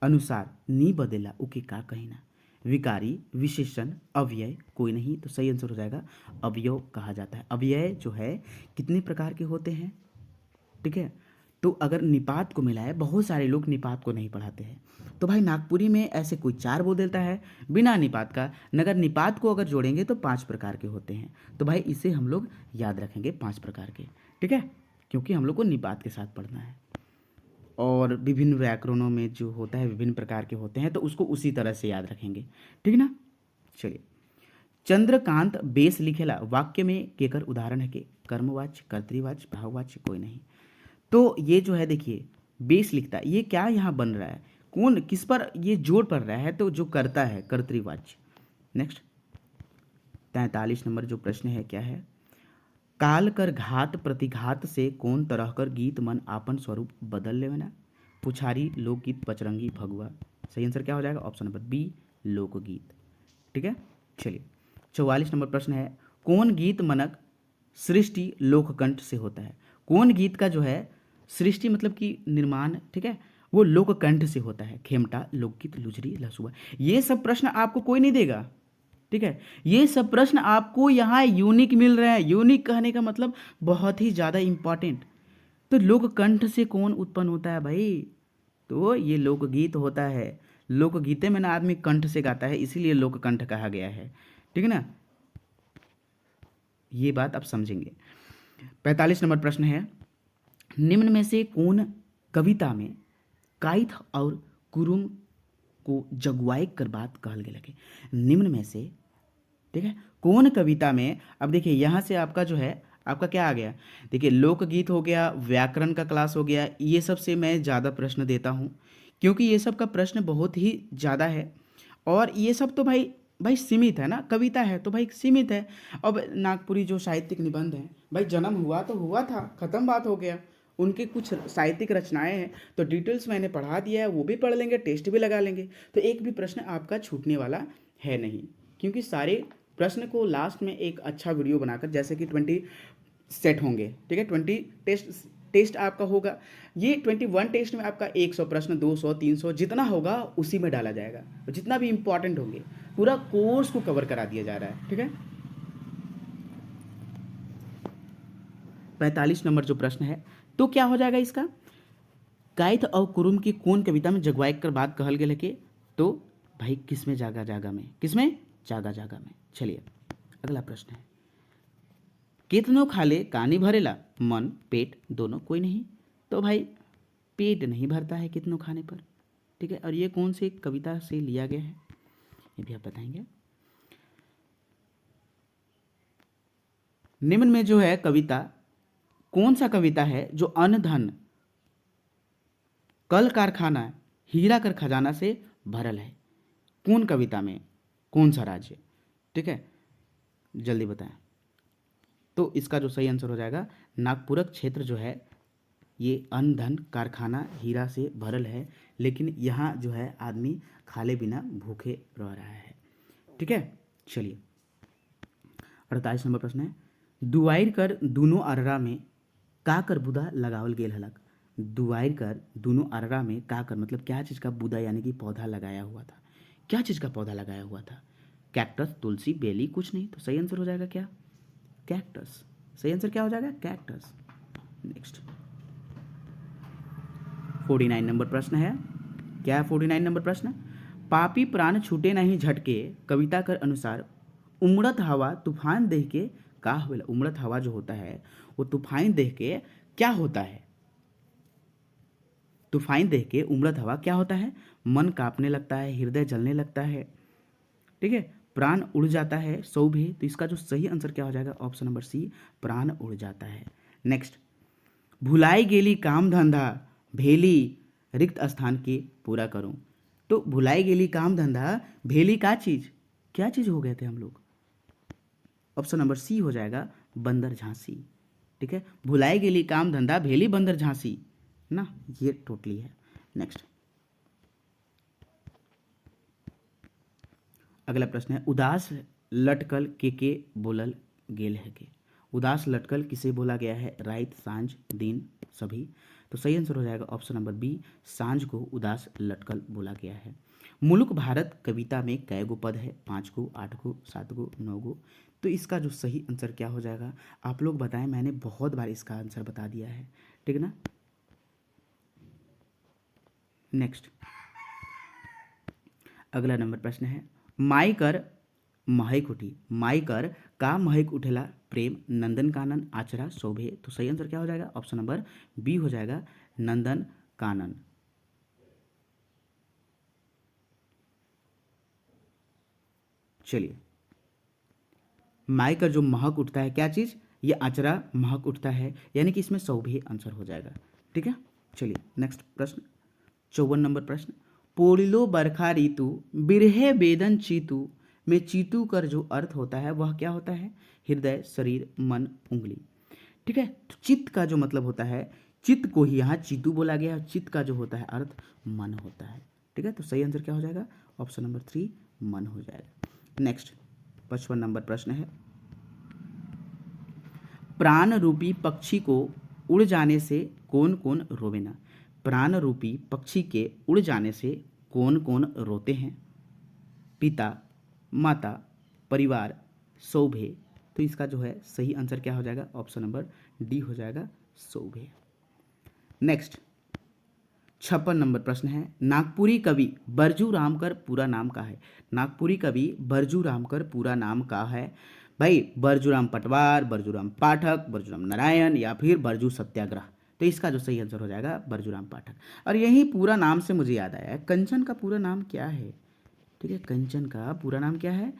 अनुसार नी बदला उके का कहना? विकारी, विशेषण, अव्यय, कोई नहीं। तो सही आंसर हो जाएगा अवयव कहा जाता है। अव्यय जो है कितने प्रकार के होते हैं? ठीक है, तो अगर निपात को मिलाए, बहुत सारे लोग निपात को नहीं पढ़ाते हैं, तो भाई नागपुरी में ऐसे कोई 4 बोल देता है बिना निपात का। नगर निपात को अगर जोड़ेंगे तो 5 प्रकार के होते हैं। तो भाई इसे हम लोग याद रखेंगे 5 प्रकार के। ठीक है, क्योंकि हम लोग को निपात के साथ पढ़ना है। और विभिन्न व्याकरणों में जो होता है विभिन्न प्रकार के होते हैं, तो उसको उसी तरह से याद रखेंगे। ठीक ना, चलिए, चंद्रकांत बेस लिखेला वाक्य में केकर उदाहरण है के? कर्मवाच्य, कर्तृवाच्य, भाववाच्य, कोई नहीं। तो ये जो है देखिए बेस लिखता है, ये क्या यहाँ बन रहा है? कौन किस पर ये जोड़ पड़ रहा है? तो जो करता है कर्तृवाच्य। नेक्स्ट 43 नंबर जो प्रश्न है क्या है, काल कर घात प्रतिघात से कौन तरह कर गीत मन आपन स्वरूप बदल लेवना, पुछारी लोकगीत बजरंगी भगुआ। सही आंसर क्या हो जाएगा, ऑप्शन नंबर बी लोकगीत। ठीक है, चलिए 44 नंबर प्रश्न है, कौन गीत मनक सृष्टि लोककंठ से होता है। कौन गीत का जो है सृष्टि मतलब कि निर्माण, ठीक है, वो लोककंठ से होता है। खेमटा, लोकगीत, लुजरी, लसुआ। ये सब प्रश्न आपको कोई नहीं देगा, ठीक है। ये सब प्रश्न आपको यहाँ यूनिक मिल रहे हैं। यूनिक कहने का मतलब बहुत ही ज़्यादा इंपॉर्टेंट। तो लोककंठ से कौन उत्पन्न होता है भाई, तो ये लोकगीत होता है। लोकगीते में ना आदमी कंठ से गाता है, इसीलिए लोककंठ कहा गया है, ठीक है ना। ये बात आप समझेंगे। 45 नंबर प्रश्न है, निम्न में से कौन कविता में काइथ और कुरुम को जगुआई कर बात कहल गेल है। निम्न में से, ठीक है, कौन कविता में, अब देखिए यहाँ से आपका जो है आपका क्या आ गया, देखिए लोकगीत हो गया, व्याकरण का क्लास हो गया, ये सब से मैं ज़्यादा प्रश्न देता हूँ क्योंकि ये सब का प्रश्न बहुत ही ज़्यादा है। और ये सब तो भाई भाई सीमित है ना, कविता है तो भाई सीमित है। अब नागपुरी जो साहित्यिक निबंध हैं भाई, जन्म हुआ तो हुआ था, ख़त्म बात हो गया। उनकी कुछ साहित्यिक रचनाएं हैं तो डिटेल्स मैंने पढ़ा दिया है, वो भी पढ़ लेंगे, टेस्ट भी लगा लेंगे, तो एक भी प्रश्न आपका छूटने वाला है नहीं। क्योंकि सारे प्रश्न को लास्ट में एक अच्छा वीडियो बनाकर, जैसे कि 20 सेट होंगे, ठीक है, 20 टेस्ट आपका होगा। ये 21 टेस्ट में आपका 100 प्रश्न, 200, 300 जितना होगा उसी में डाला जाएगा, और जितना भी इंपॉर्टेंट होंगे पूरा कोर्स को कवर करा दिया जा रहा है, ठीक है। 45 नंबर जो प्रश्न है, तो क्या हो जाएगा इसका, काइथ और कुरुम की कौन कविता में जगवाई कर बात कहल गेल है के, तो भाई किसमें जागा जागा में, किसमें जागा जागा में। चलिए अगला प्रश्न है, कितनों खाले कानी भरेला, मन पेट दोनों कोई नहीं। तो भाई पेट नहीं भरता है कितनों खाने पर, ठीक है। और ये कौन सी कविता से लिया गया है ये भी आप बताएंगे। निम्न में जो है कविता, कौन सा कविता है जो अन्न धन कल कारखाना हीरा कर खजाना से भरल है। कौन कविता में, कौन सा राज्य, ठीक है, जल्दी बताएं। तो इसका जो सही आंसर हो जाएगा, नागपुरक क्षेत्र जो है ये अन्न धन कारखाना हीरा से भरल है, लेकिन यहाँ जो है आदमी खाले बिना भूखे रह रहा है, ठीक है। चलिए 48 नंबर प्रश्न है, दुआर कर दोनों अररा में का कर बुदा लगावल गेल हलक। दुआर कर दोनों अररा में का कर मतलब क्या चीज़ का बुदा यानी कि पौधा लगाया हुआ था। क्या चीज़ का पौधा लगाया हुआ था, कैक्टस, तुलसी, बेली, कुछ नहीं। तो सही आंसर हो जाएगा क्या, कैक्टस। सही आंसर क्या हो जाएगा, कैक्टस। नेक्स्ट 49 नंबर प्रश्न है, क्या है 49 नंबर प्रश्न, पापी प्राण छूटे नहीं झटके कविता कर अनुसार उमड़त हवा तूफान देख के का होवेला। उमड़त हवा जो होता है वो तूफान देख के क्या होता है, तूफान देख के उमड़त हवा क्या होता है, मन कांपने लगता है, हृदय जलने लगता है, ठीक है, प्राण उड़ जाता है, सौभे। तो इसका जो सही आंसर क्या हो जाएगा, ऑप्शन नंबर सी, प्राण उड़ जाता है। नेक्स्ट, भुलाई गेली काम धंधा भेली रिक्त स्थान के पूरा करूं। तो भुलाई गेली काम धंधा भेली का चीज, क्या चीज हो गए थे हम लोग, ऑप्शन नंबर सी हो जाएगा, बंदर झांसी, ठीक है। भुलाई गेली काम धंधा भेली बंदर झांसी ना, ये टोटली है। नेक्स्ट अगला प्रश्न है, उदास लटकल के बोलल गेल है के। उदास लटकल किसे बोला गया है, रात, सांझ, दिन, सभी। तो सही आंसर हो जाएगा ऑप्शन नंबर बी, सांझ को उदास लटकल बोला गया है। मुल्क भारत कविता में कै गो पद है, 5 गो, 8 गो, 7 गो, 9 गो। तो इसका जो सही आंसर क्या हो जाएगा, आप लोग बताएं, मैंने बहुत बार इसका आंसर बता दिया है, ठीक है ना। नेक्स्ट अगला नंबर प्रश्न है, माई कर महक उठी, माई कर का महक उठेला, प्रेम, नंदन कानन, आचरा, शोभे। तो सही आंसर क्या हो जाएगा, ऑप्शन नंबर बी हो जाएगा, नंदन कानन। चलिए, माई का जो महक उठता है क्या चीज़, ये आचरा महक उठता है, यानी कि इसमें शोभे आंसर हो जाएगा, ठीक है। चलिए नेक्स्ट प्रश्न 54 नंबर प्रश्न, पोड़िलो बरखा ऋतु बिरहे बेदन चीतु में चीतू कर जो अर्थ होता है वह क्या होता है? हृदय, शरीर, मन, उंगली। ठीक है, तो चित्त का जो मतलब होता है, चित्त को ही यहाँ चीतू बोला गया है। चित्त का जो होता है अर्थ मन होता है। ठीक है, तो सही आंसर क्या हो जाएगा? ऑप्शन नंबर 3 मन हो जाएगा। नेक्स्ट 55 नंबर प्रश्न है, प्राण रूपी पक्षी को उड़ जाने से कौन कौन रोवे ना? प्राण रूपी पक्षी के उड़ जाने से कौन कौन रोते हैं? पिता, माता, परिवार, सौभे। तो इसका जो है सही आंसर क्या हो जाएगा? ऑप्शन नंबर डी हो जाएगा, सौभे। नेक्स्ट 56 नंबर प्रश्न है, नागपुरी कवि बरजू राम कर पूरा नाम का है? नागपुरी कवि बरजू राम कर पूरा नाम का है? भाई बरजूराम पटवार, बरजूराम पाठक, बरजूराम नारायण या फिर बरजू सत्याग्रह। तो इसका जो सही आंसर हो जाएगा बरजूराम पाठक। और यही पूरा नाम से मुझे याद आया है, कंचन का पूरा नाम क्या है? ठीक है, कंचन का पूरा नाम क्या है?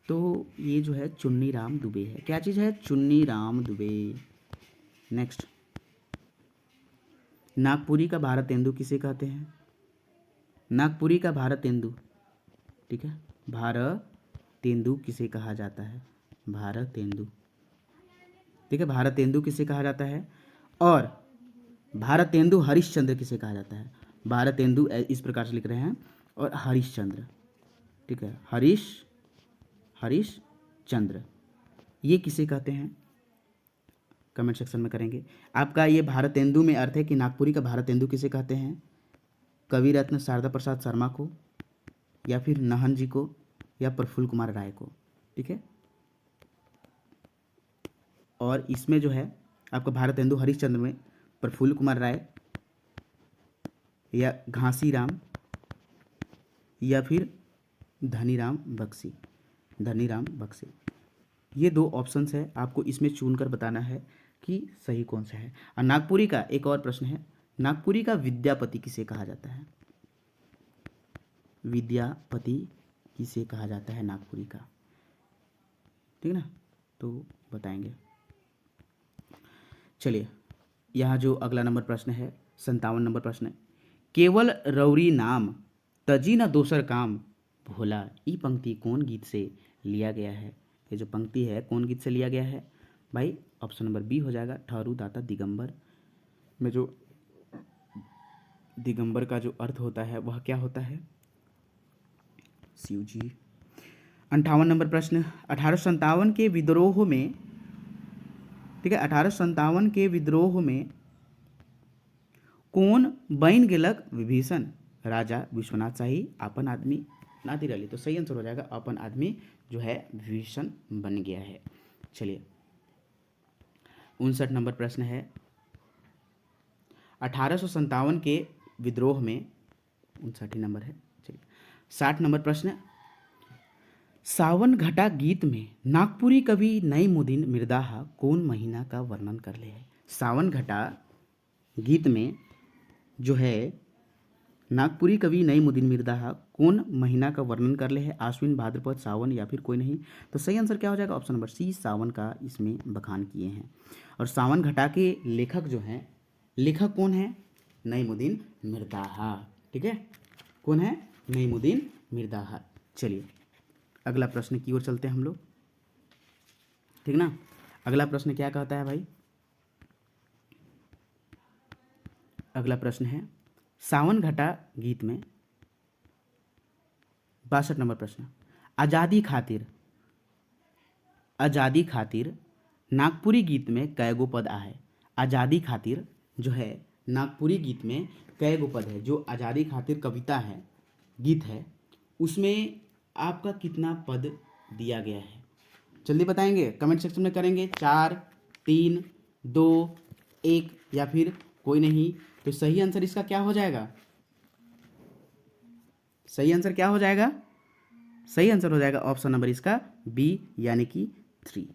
तो ये जो है चुन्नी राम दुबे है। क्या चीज़ है? चुन्नी राम दुबे। नेक्स्ट, नागपुरी का भारतेंदु किसे कहते हैं? नागपुरी का भारतेंदु, ठीक है, भारतेंदु किसे कहा जाता है? भारतेंदु, ठीक है, भारतेंदु किसे कहा जाता है? और भारतेंदु हरिश्चंद्र किसे कहा जाता है? भारतेंदु इस प्रकार से लिख रहे हैं, और हरिश्चंद्र, ठीक है, हरिश्चंद्र ये किसे कहते हैं? कमेंट सेक्शन में करेंगे। आपका ये भारतेंदु में अर्थ है कि नागपुरी का भारतेंदु किसे कहते हैं? कवि रत्न शारदा प्रसाद शर्मा को, या फिर नहन जी को, या प्रफुल्ल कुमार राय को। ठीक है, और इसमें जो है आपका भारतेंदु हरिश्चंद्र में प्रफुल्ल कुमार राय या घासी राम या फिर धनीराम बख्शी, धनीराम बख्शी, ये दो ऑप्शंस है। आपको इसमें चुनकर बताना है कि सही कौन सा है। और नागपुरी का एक और प्रश्न है, नागपुरी का विद्यापति किसे कहा जाता है? विद्यापति किसे कहा जाता है नागपुरी का? ठीक है ना, तो बताएंगे। चलिए, यहाँ जो अगला नंबर प्रश्न है 57 नंबर प्रश्न है, केवल रौरी नाम तजी न दोसर काम भोला, ई पंक्ति कौन गीत से लिया गया है? ये जो पंक्ति है कौन गीत से लिया गया है? भाई ऑप्शन नंबर बी हो जाएगा, ठहरू दाता दिगंबर में जो दिगंबर का जो अर्थ होता है वह क्या होता है? शिव जी। 58 नंबर प्रश्न, 1857 के विद्रोह में, ठीक है, 1857 के विद्रोह में कौन बन गेलक विभीषण? राजा विश्वनाथ शाही, अपन आदमी नादिर अली। तो सही आंसर हो जाएगा अपन आदमी जो है विभीषण बन गया है। चलिए 59 नंबर प्रश्न है, 1857 के विद्रोह में, 59 नंबर है। चलिए 60 नंबर प्रश्न, सावन घटा गीत में नागपुरी कवि नईमुद्दीन मिर्दाहा कौन महीना का वर्णन कर ले है? सावन घटा गीत में जो है नागपुरी कवि नईमुद्दीन मिर्दाहा कौन महीना का वर्णन कर ले है? आश्विन, भाद्रपद, सावन या फिर कोई नहीं। तो सही आंसर क्या हो जाएगा? ऑप्शन नंबर सी, सावन का इसमें बखान किए हैं। और सावन घटा के लेखक जो हैं, लेखक कौन है? नईमुद्दीन मिर्दाहा। ठीक है, कौन है? नईमुद्दीन मिर्दाहा। चलिए अगला प्रश्न की ओर चलते हैं हम लोग, ठीक ना। अगला प्रश्न क्या कहता है भाई? अगला प्रश्न है, सावन घटा गीत में 62 नंबर प्रश्न, आज़ादी खातिर, आज़ादी खातिर नागपुरी गीत में कैगो पद आहे? आज़ादी खातिर जो है नागपुरी गीत में कैगो पद है? जो आज़ादी खातिर कविता है, गीत है, उसमें आपका कितना पद दिया गया है? जल्दी बताएंगे, कमेंट सेक्शन में करेंगे। 4, 3, 2, 1 या फिर कोई नहीं। तो सही आंसर इसका क्या हो जाएगा? सही आंसर क्या हो जाएगा? सही आंसर हो जाएगा ऑप्शन नंबर इसका बी, यानी कि 3।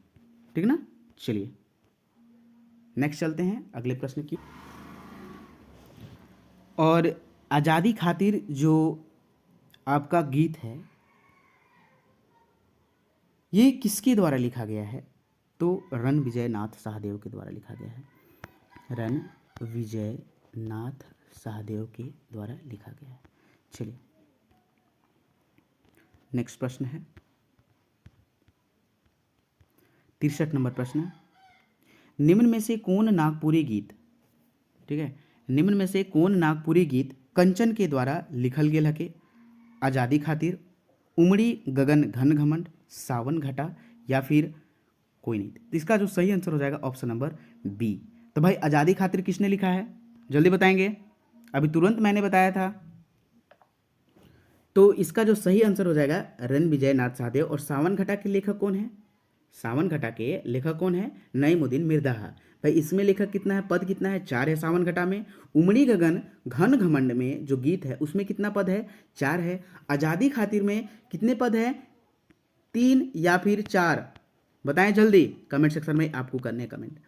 ठीक ना। चलिए नेक्स्ट चलते हैं अगले प्रश्न की। और आज़ादी खातिर जो आपका गीत है ये किसके द्वारा लिखा गया है? तो रण विजय नाथ सहदेव के द्वारा लिखा गया है। रण विजय नाथ सहदेव के द्वारा लिखा गया है। चलिए नेक्स्ट प्रश्न है, 63 नंबर प्रश्न, निम्न में से कौन नागपुरी गीत, ठीक है, निम्न में से कौन नागपुरी गीत कंचन के द्वारा लिखल गेल हके? आज़ादी खातिर, उमड़ी गगन घन घमंड, सावन घटा, या फिर कोई नहीं। तो इसका जो सही आंसर हो जाएगा ऑप्शन नंबर बी। तो भाई आज़ादी खातिर किसने लिखा है, जल्दी बताएंगे, अभी तुरंत मैंने बताया था। तो इसका जो सही आंसर हो जाएगा रणविजय नाथ सहदेव। और सावन घटा के लेखक कौन है? सावन घटा के लेखक कौन है? नईमुद्दीन मिर्ज़ा। भाई इसमें लेखक कितना है, पद कितना है? 4 है सावन घटा में। उमड़ी गगन घन घमंड में जो गीत है उसमें कितना पद है? 4 है। आज़ादी खातिर में कितने पद है? 3 या फिर 4? बताएं जल्दी, कमेंट सेक्शन में आपको करने कमेंट।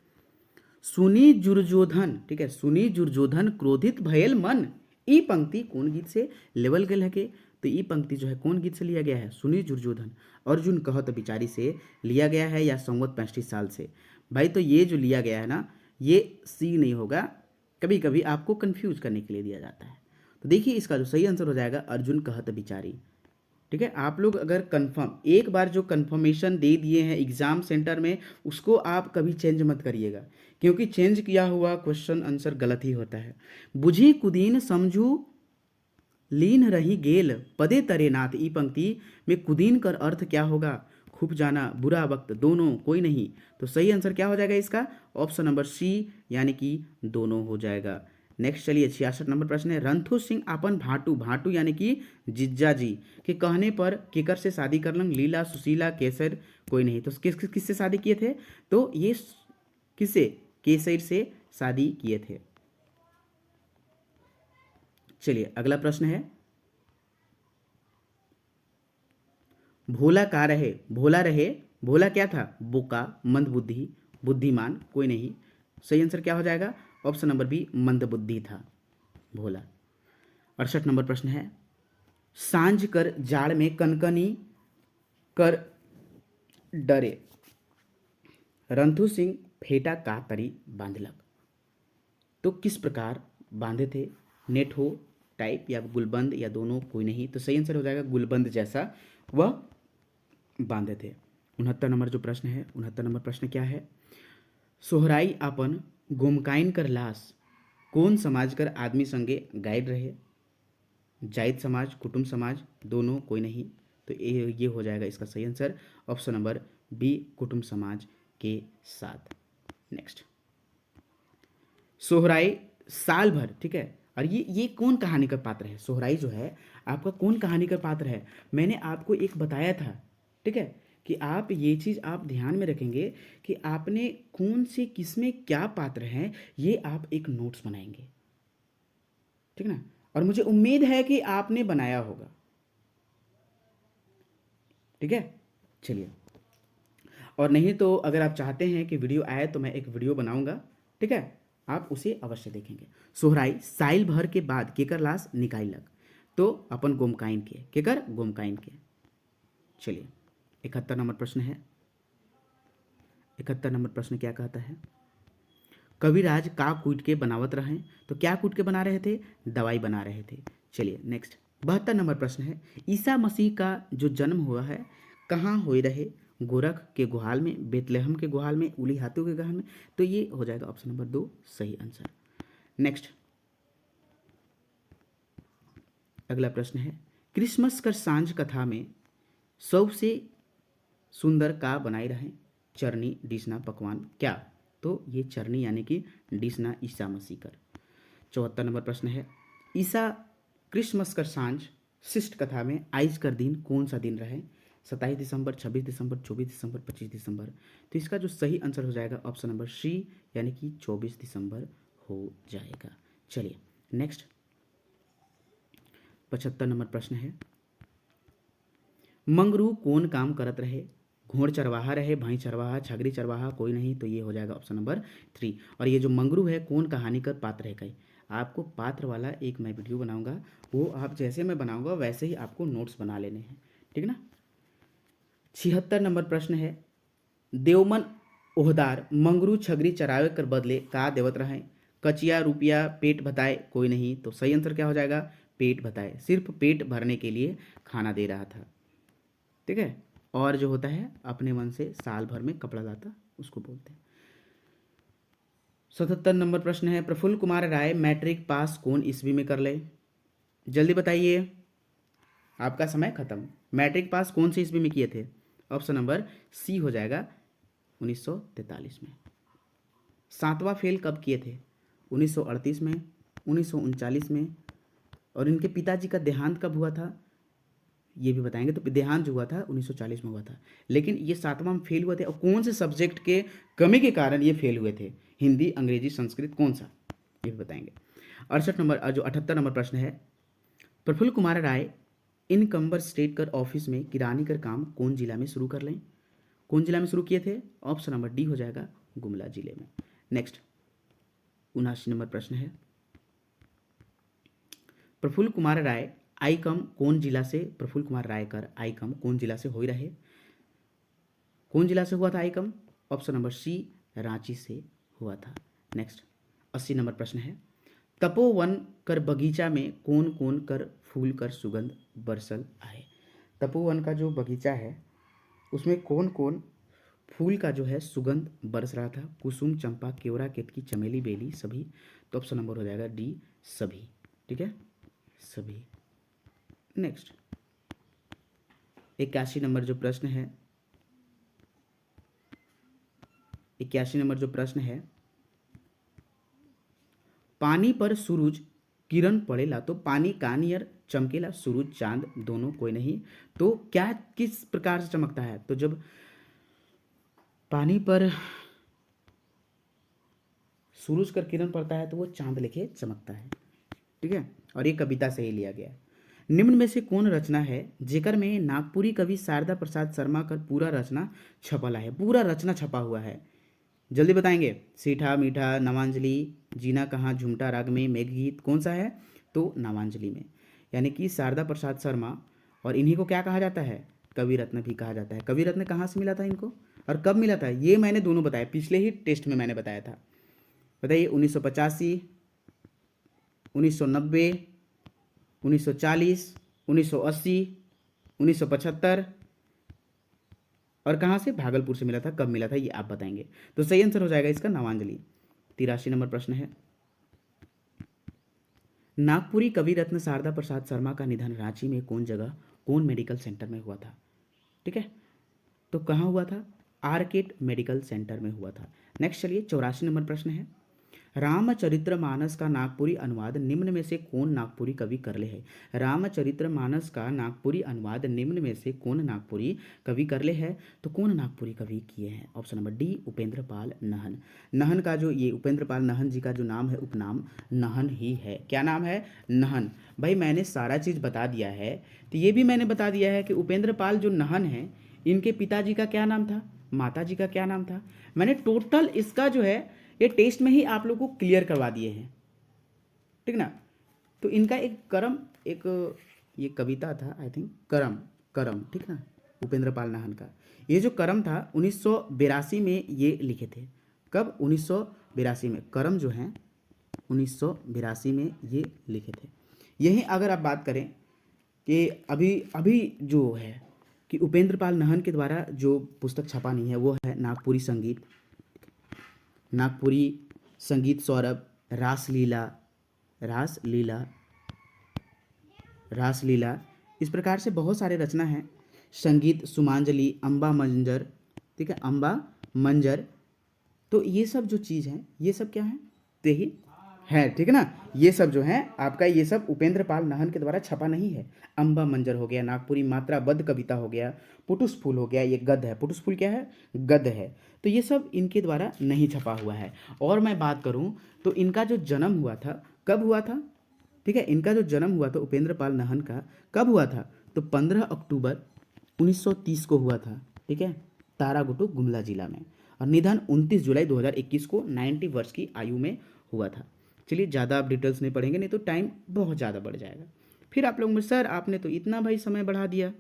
सुनी जुर्जोधन, ठीक है, सुनी जुर्जोधन क्रोधित भयल मन, ई पंक्ति कौन गीत से लेवल गेल है के? तो ई पंक्ति जो है कौन गीत से लिया गया है? सुनी जुर्जोधन अर्जुन कहत बिचारी से लिया गया है, या संवत 35 साल से? भाई तो ये जो लिया गया है ना, ये सी नहीं होगा, कभी कभी आपको कंफ्यूज करने के लिए दिया जाता है। तो देखिए इसका जो सही आंसर हो जाएगा अर्जुन कहत बिचारी। ठीक है, आप लोग अगर कंफर्म एक बार जो कंफर्मेशन दे दिए हैं एग्जाम सेंटर में, उसको आप कभी चेंज मत करिएगा, क्योंकि चेंज किया हुआ क्वेश्चन आंसर गलत ही होता है। बुझी कुदीन समझू लीन रही गेल पदे तरे नाथ, ई पंक्ति में कुदीन कर अर्थ क्या होगा? खूब जाना, बुरा वक्त, दोनों, कोई नहीं। तो सही आंसर क्या हो जाएगा इसका? ऑप्शन नंबर सी, यानी कि दोनों हो जाएगा। नेक्स्ट चलिए 66 नंबर प्रश्न है, रणथु सिंह अपन भाटू, भाटू यानी कि जिज्जा जी के कहने पर केकर से शादी कर लं? लीला, सुशीला, केसर, कोई नहीं। तो किससे शादी किए थे? तो ये किससे? केसर से शादी किए थे। चलिए अगला प्रश्न है, भोला का रहे, भोला रहे, भोला क्या था? बोका, मंदबुद्धि, बुद्धिमान, कोई नहीं। सही आंसर क्या हो जाएगा? ऑप्शन नंबर बी, मंदबुद्धि था भोला। 68 नंबर प्रश्न है, सांझ कर जाड़ में कनकनी कर डरे, रणथु सिंह फेटा का तरी बांधलक। तो किस प्रकार बांधे थे? नेट हो टाइप या गुलबंद, या दोनों, कोई नहीं। तो सही आंसर हो जाएगा गुलबंद जैसा वह बांधे थे। 69 नंबर जो प्रश्न है, 69 नंबर प्रश्न क्या है, सोहराई अपन गोमकाइन कर लाश कौन समाज कर आदमी संगे गाइड रहे? जायद समाज, कुटुंब समाज, दोनों, कोई नहीं। तो ये हो जाएगा इसका सही आंसर ऑप्शन नंबर बी, कुटुंब समाज के साथ। नेक्स्ट, सोहराई साल भर, ठीक है, और ये कौन कहानी का पात्र है? सोहराई जो है आपका कौन कहानी का पात्र है? मैंने आपको एक बताया था, ठीक है, कि आप ये चीज़ आप ध्यान में रखेंगे कि आपने कौन से किसमें क्या पात्र हैं, ये आप एक नोट्स बनाएंगे, ठीक ना। और मुझे उम्मीद है कि आपने बनाया होगा, ठीक है। चलिए, और नहीं तो अगर आप चाहते हैं कि वीडियो आए तो मैं एक वीडियो बनाऊंगा, ठीक है, आप उसे अवश्य देखेंगे। सोहराई साइल भर के बाद केकर लाश निकालक? तो अपन गोमकाइन के, केकर? गोमकाइन के। चलिए 71 नंबर प्रश्न है, 71 नंबर प्रश्न क्या कहता है, कविराज का कूट के बनावत रहे? तो क्या कूट के बना रहे थे? दवाई बना रहे थे। चलिए नेक्स्ट 72 नंबर प्रश्न है, ईसा मसीह का जो जन्म हुआ है कहाँ हुए रहे? गोरख के गुहाल में, बेतलहम के गुहाल में, उली हाथों के गुहाल में। तो ये हो जाएगा ऑप्शन नंबर 2 सही आंसर। नेक्स्ट अगला प्रश्न है, क्रिसमस कर सांझ कथा में सबसे सुंदर का बनाई रहे? चरनी, डिशना, पकवान, क्या? तो ये चरनी यानी कि डिशना ईसा मसीह कर। 74 नंबर प्रश्न है, ईसा क्रिसमस कर सांझ शिष्ट कथा में आइज कर दिन कौन सा दिन रहे? 27 दिसंबर, 26 दिसंबर, 24 दिसंबर, 25 दिसंबर। तो इसका जो सही आंसर हो जाएगा ऑप्शन नंबर सी, यानी कि 24 दिसंबर हो जाएगा। चलिए नेक्स्ट 75 नंबर प्रश्न है, मंगरू कौन काम करत रहे? घोड़ चरवाहा रहे, भैंस चरवाहा, छगरी चरवाहा, कोई नहीं। तो ये हो जाएगा ऑप्शन नंबर 3। और ये जो मंगरू है कौन कहानी का पात्र है? कई आपको पात्र वाला एक मैं वीडियो बनाऊंगा, वो आप जैसे मैं बनाऊंगा वैसे ही आपको नोट्स बना लेने हैं, ठीक ना। 76 नंबर प्रश्न है, देवमन ओहदार मंगरू छगरी चरावे कर बदले का देवत रहे? कचिया, रुपया, पेट भताए, कोई नहीं। तो सही आंसर क्या हो जाएगा? पेट भताए, सिर्फ पेट भरने के लिए खाना दे रहा था, ठीक है। और जो होता है अपने मन से साल भर में कपड़ा लाता उसको बोलते हैं। 77 नंबर प्रश्न है, प्रफुल्ल कुमार राय मैट्रिक पास कौन ईस्वी में कर ले? जल्दी बताइए, आपका समय खत्म। मैट्रिक पास कौन से ईस्वी में किए थे? ऑप्शन नंबर सी हो जाएगा 1943 में। सातवां फेल कब किए थे? 1938 में, 1939 में। और इनके पिताजी का देहांत कब हुआ था ये भी बताएंगे। तो देहांत जो हुआ था 1940 में हुआ था, लेकिन ये सातवां में फेल हुए थे और कौन से सब्जेक्ट के कमी के कारण ये फेल हुए थे? हिंदी, अंग्रेजी, संस्कृत, कौन सा, ये भी बताएंगे। 68 नंबर जो 78 नंबर प्रश्न है, प्रफुल्ल कुमार राय इनकम्बर स्टेट कर ऑफिस में किरानी कर काम कौन जिला में शुरू कर लें? कौन जिला में शुरू किए थे? ऑप्शन नंबर डी हो जाएगा गुमला जिले में। नेक्स्ट 79 नंबर प्रश्न है, प्रफुल्ल कुमार राय आई कम कौन जिला से, प्रफुल्ल कुमार राय कर आई कम कौन जिला से हो रहे? कौन जिला से हुआ था आई कम? ऑप्शन नंबर सी रांची से हुआ था। नेक्स्ट 80 नंबर प्रश्न है, तपोवन कर बगीचा में कौन कौन कर फूल कर सुगंध बरसल आए? तपोवन का जो बगीचा है उसमें कौन कौन फूल का जो है सुगंध बरस रहा था? कुसुम, चंपा, केवड़ा, केतकी, चमेली, बेली, सभी। तो ऑप्शन नंबर हो जाएगा डी सभी। ठीक है, सभी। नेक्स्ट 81 नंबर जो प्रश्न है, 81 नंबर जो प्रश्न है, पानी पर सूरज किरण पड़ेला तो पानी का नियर चमकेला, सूरज चांद दोनों कोई नहीं, तो क्या किस प्रकार से चमकता है? तो जब पानी पर सूरज का किरण पड़ता है तो वो चांद लेके चमकता है। ठीक है, और ये कविता से ही लिया गया है। निम्न में से कौन रचना है जेकर में नागपुरी कवि शारदा प्रसाद शर्मा का पूरा रचना छपला है? पूरा रचना छपा हुआ है, जल्दी बताएंगे। सीठा मीठा, नवांजलि, जीना कहाँ, झुमटा राग में, मेघगीत, कौन सा है? तो नवांजलि में। यानी कि शारदा प्रसाद शर्मा, और इन्हीं को क्या कहा जाता है? कवि रत्न भी कहा जाता है। कवि रत्न कहाँ से मिला था इनको और कब मिला था? ये मैंने दोनों बताया, पिछले ही टेस्ट में मैंने बताया था। बताइए, 1985, 1990, 1940, 1980, 1975, और कहाँ से? भागलपुर से मिला था। कब मिला था ये आप बताएंगे। तो सही आंसर हो जाएगा इसका नवांजलि। 83 नंबर प्रश्न है, नागपुरी कवि रत्न शारदा प्रसाद शर्मा का निधन रांची में कौन जगह कौन मेडिकल सेंटर में हुआ था? ठीक है, तो कहाँ हुआ था? आर्केट मेडिकल सेंटर में हुआ था। नेक्स्ट चलिए 84 नंबर प्रश्न है, रामचरितमानस का नागपुरी अनुवाद निम्न में से कौन नागपुरी कवि करले है? रामचरितमानस का नागपुरी अनुवाद निम्न में से कौन नागपुरी कवि करले है? तो कौन नागपुरी कवि किए हैं? ऑप्शन नंबर डी उपेंद्र पाल नहन। नहन का जो ये उपेंद्र पाल नहन जी का जो नाम है, उपनाम नहन ही है। क्या नाम है? नहन। भाई मैंने सारा चीज़ बता दिया है, तो ये भी मैंने बता दिया है कि उपेंद्र पाल जो नहन है इनके पिताजी का क्या नाम था, माता जी का क्या नाम था। मैंने टोटल इसका जो है ये टेस्ट में ही आप लोगों को क्लियर करवा दिए हैं, ठीक ना। तो इनका एक करम, एक ये कविता था आई थिंक, करम, करम, ठीक ना, उपेंद्र पाल नाहन का ये जो करम था 1982 में ये लिखे थे। कब? 1982 में। करम जो है 1982 में ये लिखे थे। यही अगर आप बात करें कि अभी अभी जो है कि उपेंद्र पाल नाहन के द्वारा जो पुस्तक छपा नहीं है वो है नागपुरी संगीत, नागपुरी संगीत सौरभ, रासलीला, रासलीला, रासलीला, इस प्रकार से बहुत सारे रचना हैं। संगीत सुमांजलि, अम्बा मंजर, ठीक है, अम्बा मंजर। तो ये सब जो चीज़ हैं ये सब क्या है? ते ही है, ठीक है ना। ये सब जो है आपका ये सब उपेंद्र पाल नाहन के द्वारा छपा नहीं है। अम्बा मंजर हो गया, नागपुरी मात्राबद्ध कविता हो गया, पुटुस फूल हो गया, ये गद्य है। पुटुस फूल क्या है? गद्य है। तो ये सब इनके द्वारा नहीं छपा हुआ है। और मैं बात करूं तो इनका जो जन्म हुआ था कब हुआ था? ठीक है, इनका जो जन्म हुआ था उपेंद्र पाल नाहन का कब हुआ था? तो 15 अक्टूबर 1930 को हुआ था, ठीक है, तारागुटु गुमला जिला में। और निधन 29 जुलाई 2021 को 90 वर्ष की आयु में हुआ था। चलिए, ज़्यादा आप डिटेल्स नहीं पढ़ेंगे, नहीं तो टाइम बहुत ज़्यादा बढ़ जाएगा। फिर आप लोग में सर आपने तो इतना भाई समय बढ़ा दिया,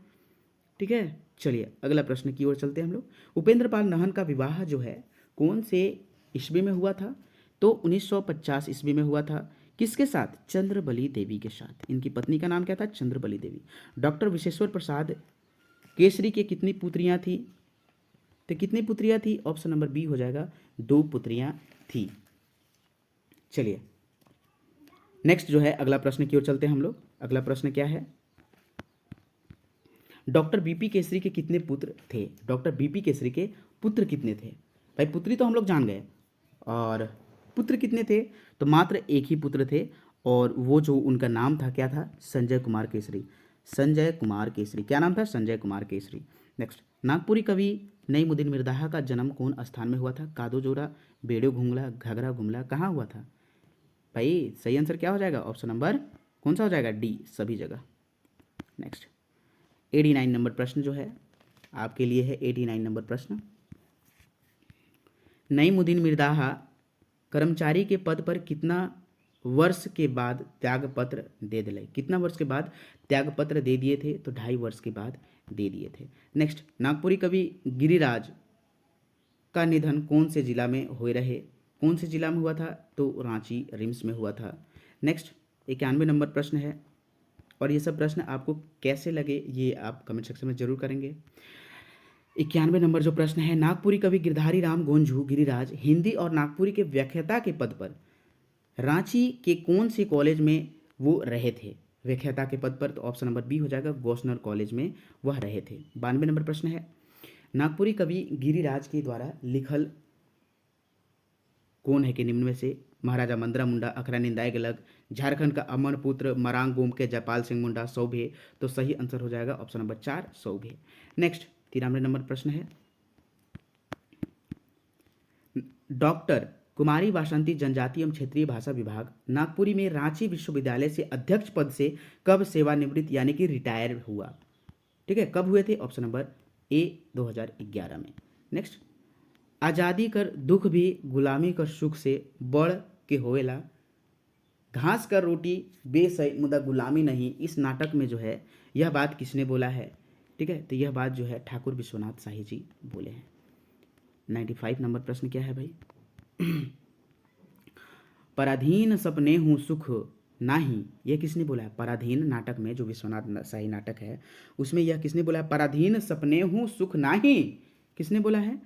ठीक है। चलिए अगला प्रश्न की ओर चलते हैं हम लोग। उपेंद्र पाल नाहन का विवाह जो है कौन से ईस्वी में हुआ था? तो 1950 ईस्वी में हुआ था। किसके साथ? चंद्रबली देवी के साथ। इनकी पत्नी का नाम क्या था? चंद्रबली देवी। डॉक्टर विशेश्वर प्रसाद केसरी के कितनी पुत्रियां थी? तो कितनी पुत्रियां थी? ऑप्शन नंबर बी हो जाएगा, 2 पुत्रियां थी। चलिए नेक्स्ट जो है अगला प्रश्न की ओर चलते हैं हम लोग। अगला प्रश्न क्या है? डॉक्टर बीपी केसरी के कितने पुत्र थे? डॉक्टर बीपी केसरी के पुत्र कितने थे? भाई पुत्री तो हम लोग जान गए, और पुत्र कितने थे? तो मात्र एक ही पुत्र थे, और वो जो उनका नाम था क्या था? संजय कुमार केसरी। संजय कुमार केसरी, क्या नाम था? संजय कुमार केसरी। नेक्स्ट, नागपुरी कवि नईमुद्दीन मिर्ज़ा का जन्म कौन स्थान में हुआ था? कादो जोरा, बेड़ो घुंगला, घाघरा घुमला, कहाँ हुआ था? भाई सही आंसर क्या हो जाएगा? ऑप्शन नंबर कौन सा हो जाएगा? डी, सभी जगह। नेक्स्ट 89 नंबर प्रश्न जो है आपके लिए है। 89 नंबर प्रश्न, नईमुद्दीन मिर्ज़ा कर्मचारी के पद पर कितना वर्ष के बाद त्यागपत्र दे दिले? कितना वर्ष के बाद त्यागपत्र दे दिए थे? तो 2.5 वर्ष के बाद दे दिए थे। नेक्स्ट, नागपुरी कवि गिरिराज का निधन कौन से जिला में हुए रहे? कौन से जिला में हुआ था? तो रांची रिम्स में हुआ था। नेक्स्ट 91 नंबर प्रश्न है, और ये सब प्रश्न आपको कैसे लगे ये आप कमेंट सेक्शन में जरूर करेंगे। 91 नंबर जो प्रश्न है, नागपुरी कवि गिरधारी राम गोंझू गिरिराज हिंदी और नागपुरी के व्याख्याता के पद पर रांची के कौन से कॉलेज में वो रहे थे? व्याख्याता के पद पर, तो ऑप्शन नंबर बी हो जाएगा, गोस्नर कॉलेज में वह रहे थे। 92 नंबर प्रश्न है, नागपुरी कवि गिरिराज के द्वारा लिखल कौन है कि निम्न में से? महाराजा मंदरा मुंडा, अखरा निंदाए गलग, झारखंड का अमर पुत्र, मरांग गोम के जयपाल सिंह मुंडा, सौभे। तो सही आंसर हो जाएगा ऑप्शन नंबर 4, सौभे। नेक्स्ट 93 नंबर प्रश्न है, डॉक्टर कुमारी वासंती जनजातीय एवं क्षेत्रीय भाषा विभाग नागपुरी में रांची विश्वविद्यालय से अध्यक्ष पद से कब सेवानिवृत्त यानी कि रिटायर हुआ? ठीक है, कब हुए थे? ऑप्शन नंबर ए, 2011 में। नेक्स्ट, आज़ादी कर दुख भी गुलामी कर सुख से बढ़ के होएला, घास कर रोटी बेसई मुदा गुलामी नहीं, इस नाटक में जो है यह बात किसने बोला है? ठीक है, तो यह बात जो है ठाकुर विश्वनाथ शाही जी बोले हैं। 95 नंबर प्रश्न क्या है भाई? पराधीन सपने हूँ सुख नाही, यह किसने बोला है? पराधीन नाटक में, जो विश्वनाथ शाही नाटक है उसमें यह किसने बोला है? पराधीन सपने हूँ सुख नाही, किसने बोला है?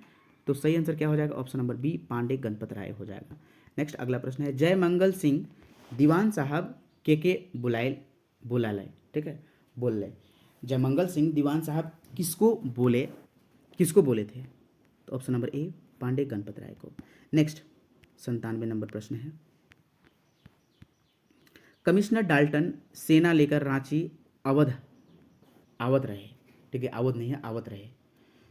तो सही आंसर क्या हो जाएगा? Option number B, Pandey Ganpat Rai हो जाएगा। नेक्स्ट अगला प्रश्न है, जय मंगल सिंह दीवान साहब के बोला लय, ठीक है, बोल लय। जयमंगल सिंह दीवान साहब किसको बोले थे? तो option number A, Pandey Ganpat Rai को। नेक्स्ट 97 नंबर प्रश्न है, कमिश्नर डाल्टन सेना लेकर रांची आवध रहे, ठीक है, आवध नहीं है, आवध रहे,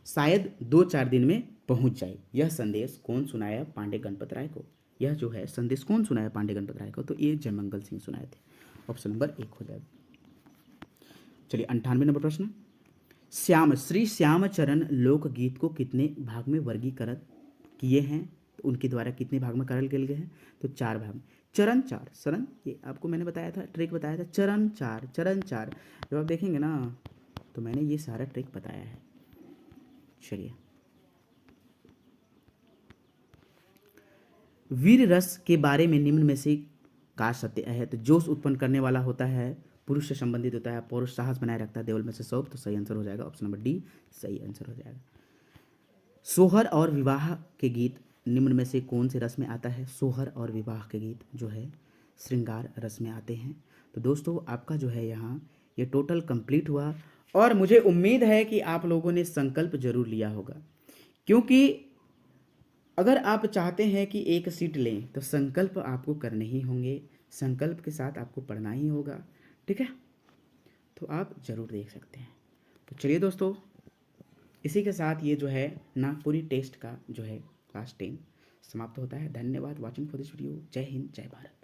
शायद 2-4 दिन में पहुंच जाए, यह संदेश कौन सुनाया पांडे गणपत राय को? यह जो है संदेश कौन सुनाया पांडे गणपत राय को? तो ये जयमंगल सिंह सुनाए थे। ऑप्शन नंबर 1 हो जाएगा। चलिए 98 नंबर प्रश्न, श्री श्यामचरण लोकगीत को कितने भाग में वर्गीकृत किए हैं? तो उनके द्वारा कितने भाग में करल गए हैं? तो 4 भाग। चरण 4, चरण, ये आपको मैंने बताया था, ट्रिक बताया था, चरण 4। जब आप देखेंगे ना तो मैंने ये सारा ट्रिक बताया है। चलिए, वीर रस के बारे में निम्न में से का सत्य है? तो जोश उत्पन्न करने वाला होता है, पुरुष से संबंधित होता है, पौरुष साहस बनाए रखता है, देवल में से सौभ। तो सही आंसर हो जाएगा ऑप्शन नंबर डी, सही आंसर हो जाएगा। सोहर और विवाह के गीत निम्न में से कौन से रस में आता है? सोहर और विवाह के गीत जो है श्रृंगार रस में आते हैं। तो दोस्तों आपका जो है यहाँ ये टोटल कंप्लीट हुआ, और मुझे उम्मीद है कि आप लोगों ने संकल्प जरूर लिया होगा, क्योंकि अगर आप चाहते हैं कि एक सीट लें तो संकल्प आपको करने ही होंगे, संकल्प के साथ आपको पढ़ना ही होगा, ठीक है? तो आप ज़रूर देख सकते हैं। तो चलिए दोस्तों, इसी के साथ ये जो है नागपुरी टेस्ट का जो है क्लास 10 समाप्त होता है। धन्यवाद वॉचिंग फॉर दिस वीडियो। जय हिंद, जय भारत।